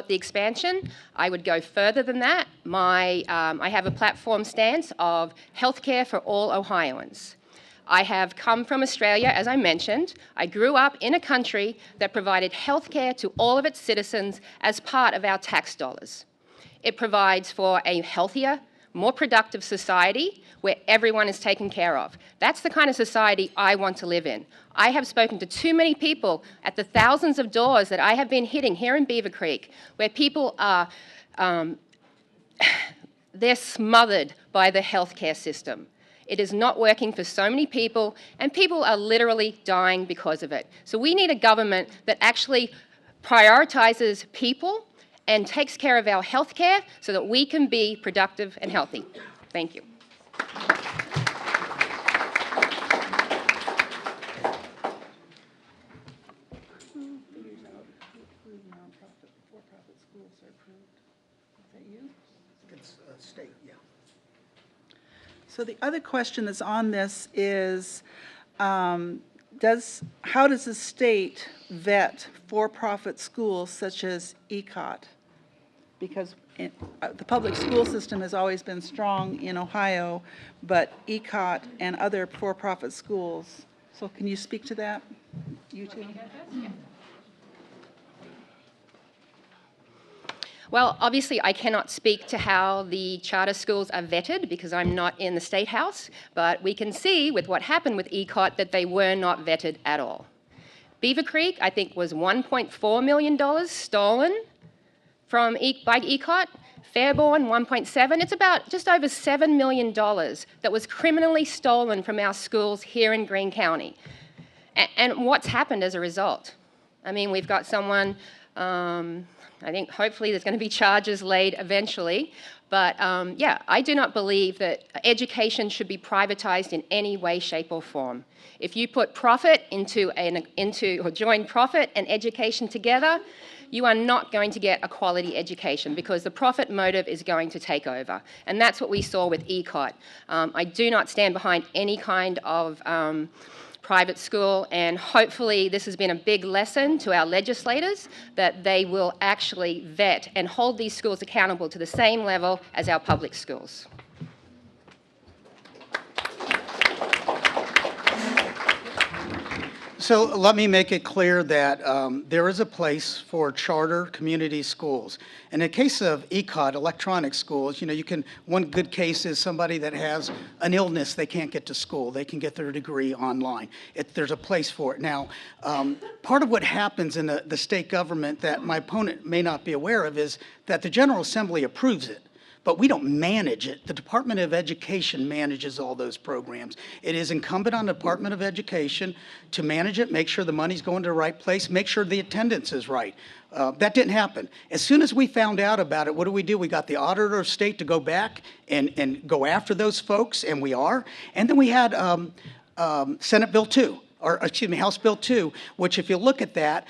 the expansion. I would go further than that. I have a platform stance of healthcare for all Ohioans. I have come from Australia, as I mentioned. I grew up in a country that provided healthcare to all of its citizens as part of our tax dollars. It provides for a healthier, more productive society where everyone is taken care of. That's the kind of society I want to live in. I have spoken to too many people at the thousands of doors that I have been hitting here in Beavercreek, where people are, they're smothered by the healthcare system. It is not working for so many people, and people are literally dying because of it. So we need a government that actually prioritizes people and takes care of our healthcare so that we can be productive and healthy. Thank you. State, yeah. So the other question that's on this is, how does the state vet for-profit schools such as ECOT? Because the public school system has always been strong in Ohio, but ECOT and other for-profit schools. So can you speak to that, you two? Well, obviously, I cannot speak to how the charter schools are vetted because I'm not in the State House, but we can see with what happened with ECOT that they were not vetted at all. Beavercreek, I think, was $1.4 million stolen by ECOT. Fairborn, 1.7. It's about just over $7 million that was criminally stolen from our schools here in Greene County. And what's happened as a result? I mean, we've got someone, I think hopefully there's going to be charges laid eventually. But yeah, I do not believe that education should be privatized in any way, shape, or form. If you put profit or join profit and education together, you are not going to get a quality education because the profit motive is going to take over. And that's what we saw with ECOT. I do not stand behind any kind of private school, and hopefully this has been a big lesson to our legislators that they will actually vet and hold these schools accountable to the same level as our public schools. So let me make it clear that there is a place for charter community schools. In the case of ECOT, electronic schools, one good case is somebody that has an illness, they can't get to school, they can get their degree online. There's a place for it. Now, part of what happens in the state government that my opponent may not be aware of is that the General Assembly approves it. but we don't manage it. The Department of Education manages all those programs. It is incumbent on the Department of Education to manage it, make sure the money's going to the right place, make sure the attendance is right. That didn't happen. As soon as we found out about it, what do? We got the Auditor of State to go back and go after those folks, and we are. And then we had Senate Bill 2. Or excuse me, House Bill 2, which if you look at that,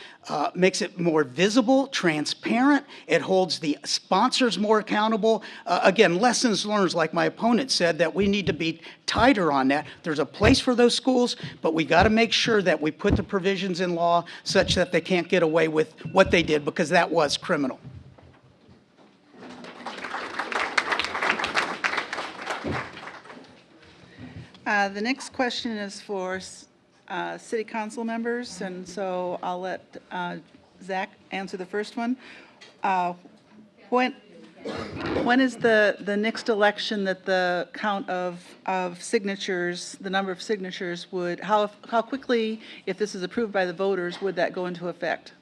makes it more visible, transparent. It holds the sponsors more accountable. Again, lessons learned, like my opponent said, that we need to be tighter on that. There's a place for those schools, but we got to make sure that we put the provisions in law such that they can't get away with what they did, because that was criminal. The next question is for city council members, and so I'll let Zach answer the first one. When is the next election that the count of signatures, the number of signatures would, how quickly, if this is approved by the voters, would that go into effect?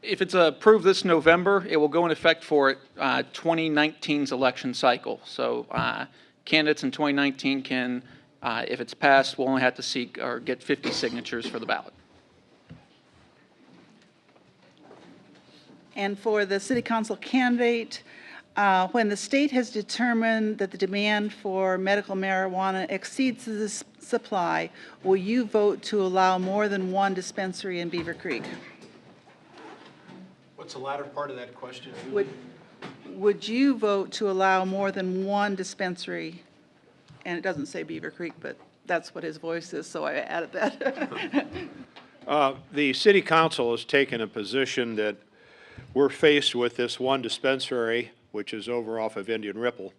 If it's approved this November, it will go in effect for 2019's election cycle. So candidates in 2019 can, if it's passed, will only have to seek or get 50 signatures for the ballot. And for the city council candidate, when the state has determined that the demand for medical marijuana exceeds the supply, will you vote to allow more than one dispensary in Beavercreek? What's the latter part of that question? Would you vote to allow more than one dispensary? And it doesn't say Beavercreek, but that's what his voice is, so I added that. The city council has taken a position that we're faced with this one dispensary, which is over off of Indian Ripple.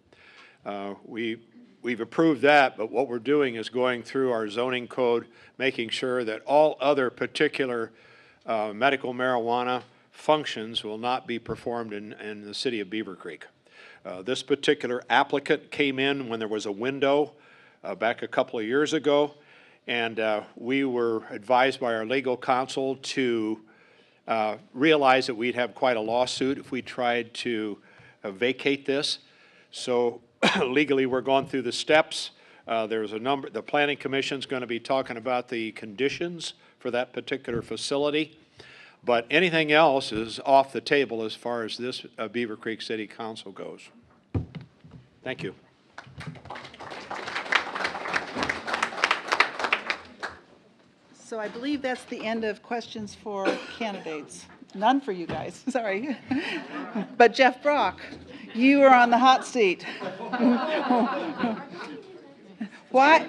We've approved that, but what we're doing is going through our zoning code, making sure that all other particular medical marijuana functions will not be performed in the city of Beavercreek. This particular applicant came in when there was a window back a couple of years ago, and we were advised by our legal counsel to realize that we'd have quite a lawsuit if we tried to vacate this. So legally, we're going through the steps. There's a number, the Planning Commission's going to be talking about the conditions for that particular facility. But anything else is off the table as far as this Beavercreek City Council goes. Thank you. So I believe that's the end of questions for candidates. None for you guys, sorry. But Jeff Brock, you are on the hot seat. Why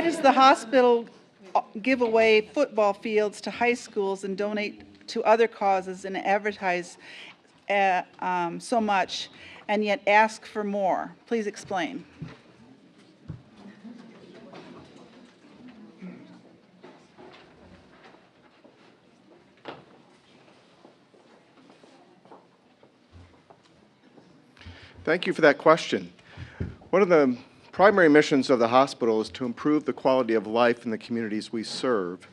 does the hospital give away football fields to high schools and donate to other causes and advertise so much, and yet ask for more? Please explain. Thank you for that question. One of the primary missions of the hospital is to improve the quality of life in the communities we serve.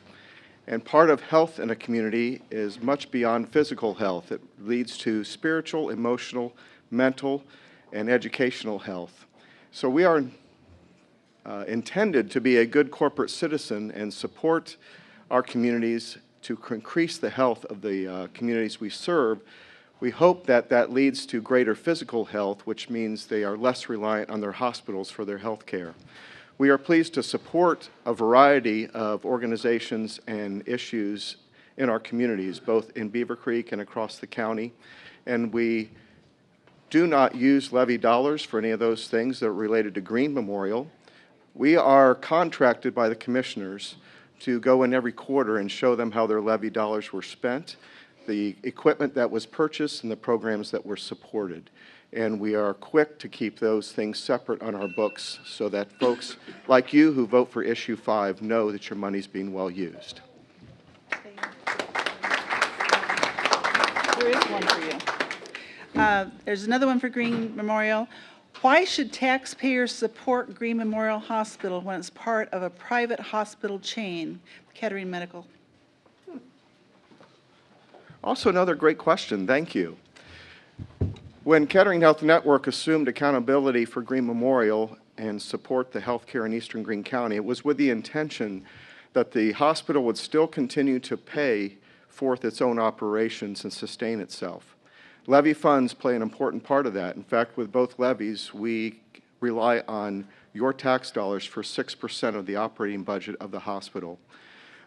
And part of health in a community is much beyond physical health. It leads to spiritual, emotional, mental, and educational health. So we are intended to be a good corporate citizen and support our communities to increase the health of the communities we serve. We hope that that leads to greater physical health, which means they are less reliant on their hospitals for their health care. We are pleased to support a variety of organizations and issues in our communities, both in Beavercreek and across the county. And we do not use levy dollars for any of those things that are related to Greene Memorial. We are contracted by the commissioners to go in every quarter and show them how their levy dollars were spent, the equipment that was purchased, and the programs that were supported. And we are quick to keep those things separate on our books so that folks like you who vote for issue 5 know that your money's being well used. There is one for you. There's another one for Greene Memorial. Why should taxpayers support Greene Memorial Hospital when it's part of a private hospital chain, Kettering Medical? Also, another great question. Thank you. When Kettering Health Network assumed accountability for Greene Memorial and support the healthcare in Eastern Greene County, it was with the intention that the hospital would still continue to pay forth its own operations and sustain itself. Levy funds play an important part of that. In fact, with both levies, we rely on your tax dollars for 6% of the operating budget of the hospital.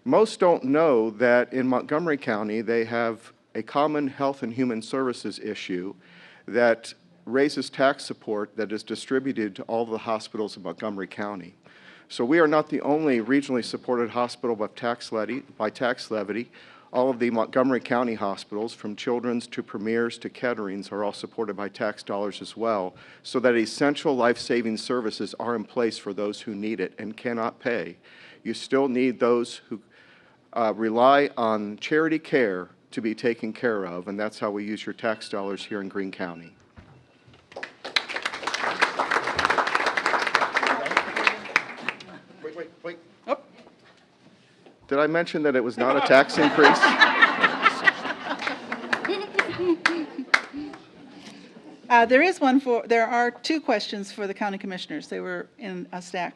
Most don't know that in Montgomery County, they have a common health and human services issue that raises tax support that is distributed to all the hospitals in Montgomery County. So we are not the only regionally supported hospital by tax levy. All of the Montgomery County hospitals, from Children's to Premier's to Kettering's, are all supported by tax dollars as well, so that essential life-saving services are in place for those who need it and cannot pay. You still need those who rely on charity care to be taken care of, and that's how we use your tax dollars here in Greene County. Wait. Oh. Did I mention that it was not a tax increase? There are two questions for the county commissioners. They were in a stack.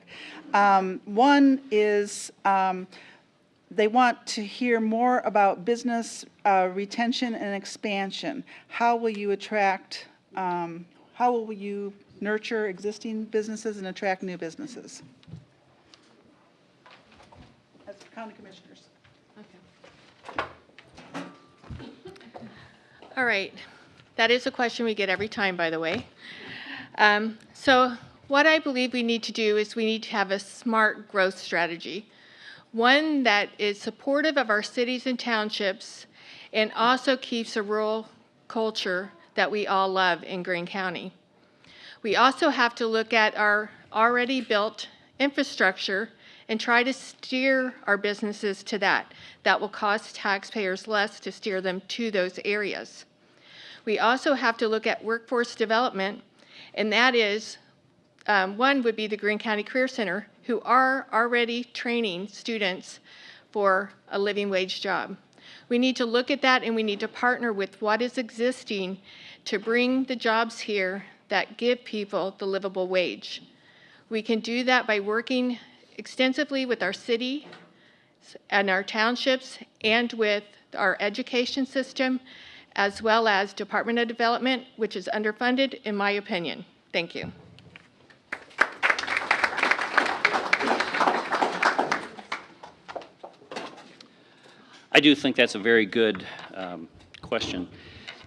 One is, they want to hear more about business retention and expansion. How will you attract, how will you nurture existing businesses and attract new businesses? As county commissioners. All right. That is a question we get every time, by the way. So what I believe we need to do is we need to have a smart growth strategy. One that is supportive of our cities and townships and also keeps a rural culture that we all love in Greene County. We also have to look at our already built infrastructure and try to steer our businesses to that. That will cost taxpayers less to steer them to those areas. We also have to look at workforce development, and that is, one would be the Greene County Career Center, who are already training students for a living wage job. We need to look at that, and we need to partner with what is existing to bring the jobs here that give people the livable wage. We can do that by working extensively with our city and our townships and with our education system, as well as Department of Development, which is underfunded, in my opinion. Thank you. I do think that's a very good question.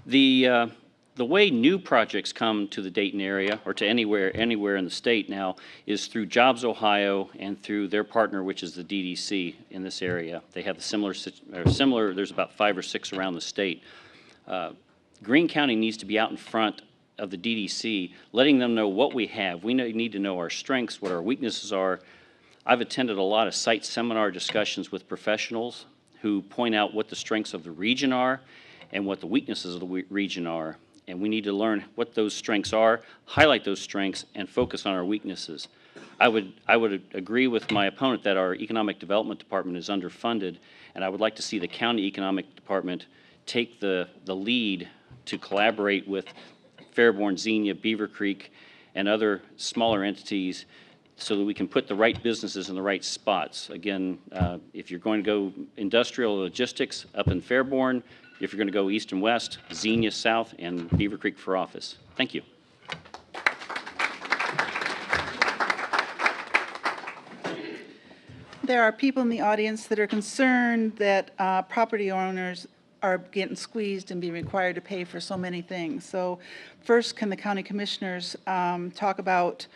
The way new projects come to the Dayton area or to anywhere in the state now is through Jobs Ohio and through their partner, which is the DDC in this area. They have similar, there's about 5 or 6 around the state. Greene County needs to be out in front of the DDC, letting them know what we have. We need to know our strengths, what our weaknesses are. I've attended a lot of site seminar discussions with professionals who point out what the strengths of the region are and what the weaknesses of the region are. And we need to learn what those strengths are, highlight those strengths, and focus on our weaknesses. I would agree with my opponent that our Economic Development Department is underfunded, and I would like to see the County Economic Department take the lead to collaborate with Fairborn, Xenia, Beavercreek, and other smaller entities so that we can put the right businesses in the right spots. Again, if you're going to go industrial logistics up in Fairborn, if you're going to go east and west, Xenia south, and Beavercreek for office. Thank you. There are people in the audience that are concerned that property owners are getting squeezed and being required to pay for so many things. So first, can the county commissioners talk about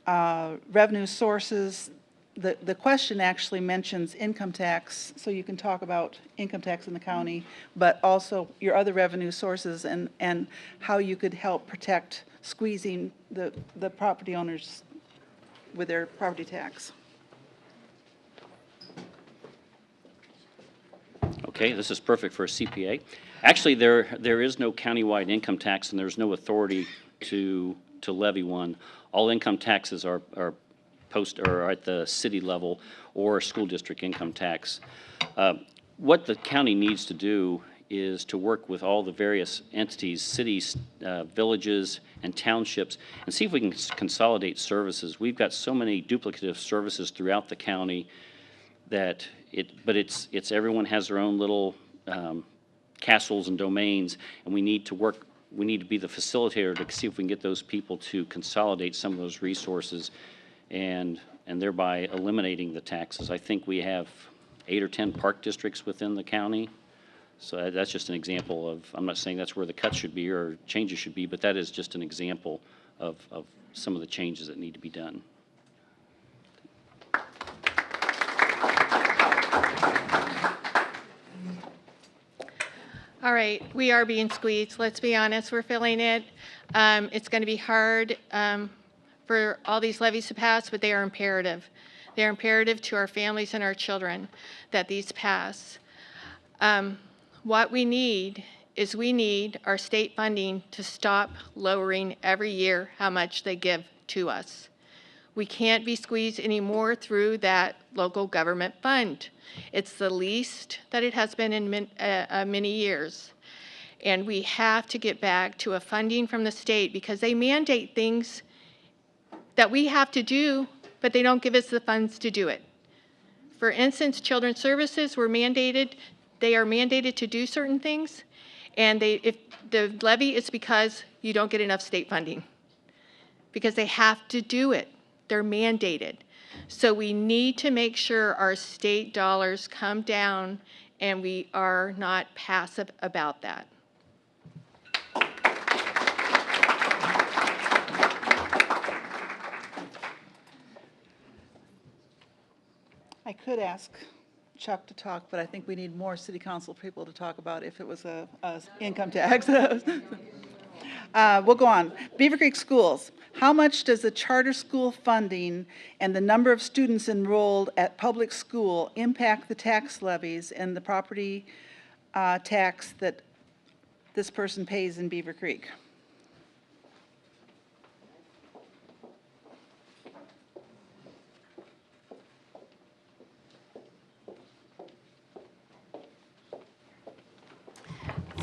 revenue sources? The question actually mentions income tax, so you can talk about income tax in the county, but also your other revenue sources and how you could help protect squeezing the property owners with their property tax. Okay, this is perfect for a CPA. Actually, there is no countywide income tax, and there's no authority to levy one. All income taxes are at the city level or school district income tax. What the county needs to do is to work with all the various entities, cities, villages, and townships, and see if we can consolidate services. We've got so many duplicative services throughout the county that it's everyone has their own little castles and domains, and we need to be the facilitator to see if we can get those people to consolidate some of those resources and thereby eliminating the taxes. I think we have 8 or 10 park districts within the county. So that's just an example of, I'm not saying that's where the cuts should be or changes should be, but that is just an example of some of the changes that need to be done. All right, we are being squeezed. Let's be honest, we're feeling it. It's going to be hard for all these levies to pass, but they are imperative. They're imperative to our families and our children that these pass. What we need is our state funding to stop lowering every year how much they give to us. We can't be squeezed anymore through that local government fund. It's the least that it has been in many years. And we have to get back to a funding from the state because they mandate things that we have to do, but they don't give us the funds to do it. For instance, children's services were mandated, they are mandated to do certain things, and if the levy is because you don't get enough state funding, because they have to do it. They're mandated. So we need to make sure our state dollars come down and we are not passive about that. I could ask Chuck to talk, but I think we need more city council people to talk about if it was a income tax. We'll go on. Beavercreek schools. How much does the charter school funding and the number of students enrolled at public school impact the tax levies and the property tax that this person pays in Beavercreek?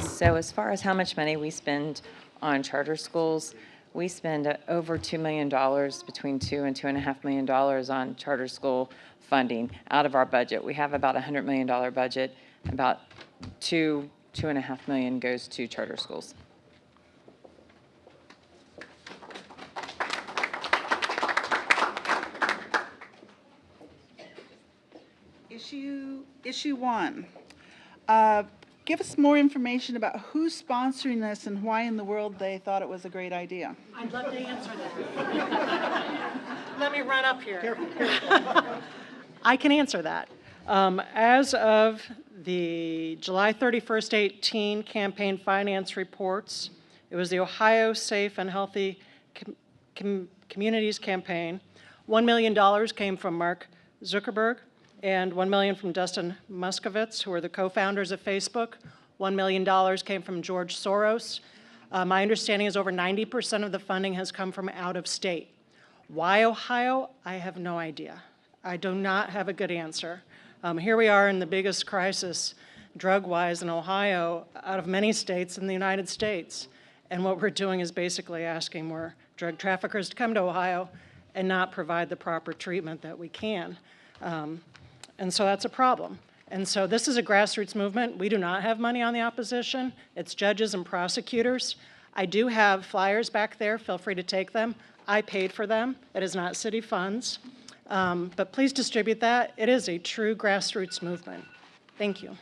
So as far as how much money we spend on charter schools, we spend over $2 million, between $2 and $2.5 million on charter school funding out of our budget. We have about a $100 million budget. About $2.5 million goes to charter schools. Issue 1. Give us more information about who's sponsoring this and why in the world they thought it was a great idea. I'd love to answer that. Let me run up here. I can answer that. As of the July 31st, 18 campaign finance reports, it was the Ohio Safe and Healthy Communities campaign. $1 million came from Mark Zuckerberg, and $1 million from Dustin Muskovitz, who are the co-founders of Facebook. $1 million came from George Soros. My understanding is over 90% of the funding has come from out of state. Why Ohio? I have no idea. I do not have a good answer. Here we are in the biggest crisis drug-wise in Ohio out of many states in the United States. And what we're doing is basically asking more drug traffickers to come to Ohio and not provide the proper treatment that we can. And so that's a problem. And so this is a grassroots movement. We do not have money on the opposition. It's judges and prosecutors. I do have flyers back there. Feel free to take them. I paid for them. It is not city funds. But please distribute that. It is a true grassroots movement. Thank you.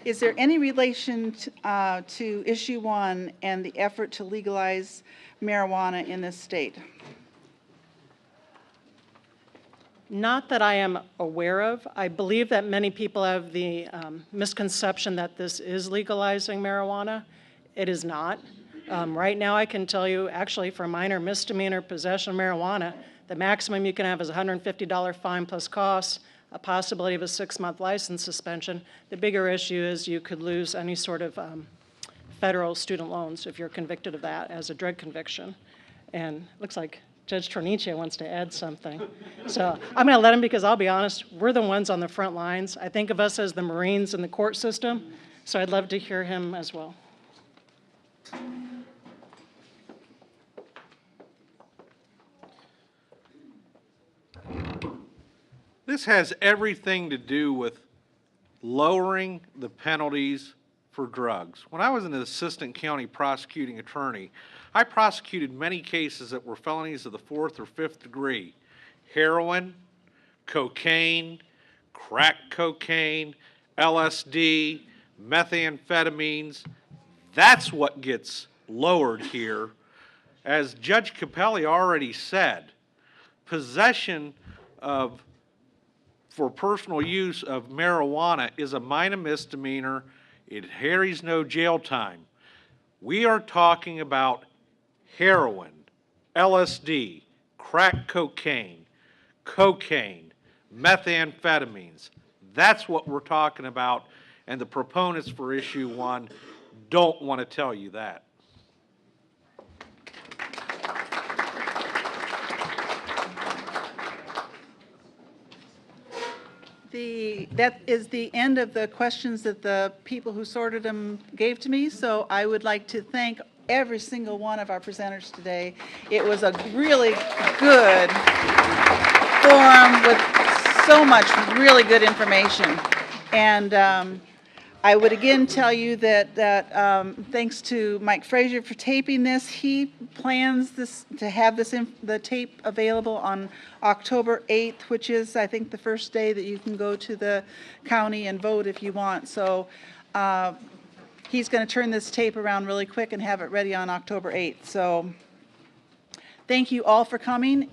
Is there any relation to issue 1 and the effort to legalize marijuana in this state? Not that I am aware of. I believe that many people have the misconception that this is legalizing marijuana. It is not. Right now I can tell you, actually for minor misdemeanor possession of marijuana, the maximum you can have is a $150 fine plus costs, a possibility of a 6-month license suspension. The bigger issue is you could lose any sort of federal student loans if you're convicted of that as a drug conviction. And it looks like Judge Tornichio wants to add something. So I'm going to let him because I'll be honest, we're the ones on the front lines. I think of us as the Marines in the court system, so I'd love to hear him as well. This has everything to do with lowering the penalties for drugs. When I was an assistant county prosecuting attorney, I prosecuted many cases that were felonies of the 4th or 5th degree. Heroin, cocaine, crack cocaine, LSD, methamphetamines. That's what gets lowered here. As Judge Capelli already said, possession of for personal use of marijuana is a minor misdemeanor. It carries no jail time. We are talking about heroin, LSD, crack cocaine, methamphetamines. That's what we're talking about, and the proponents for issue 1 don't want to tell you that. That is the end of the questions that the people who sorted them gave to me, so I would like to thank every single one of our presenters today. It was a really good forum with so much really good information. And I would again tell you that thanks to Mike Frazier for taping this. He plans to have the tape available on October 8th, which is, I think, the first day that you can go to the county and vote if you want. So he's going to turn this tape around really quick and have it ready on October 8th. So thank you all for coming.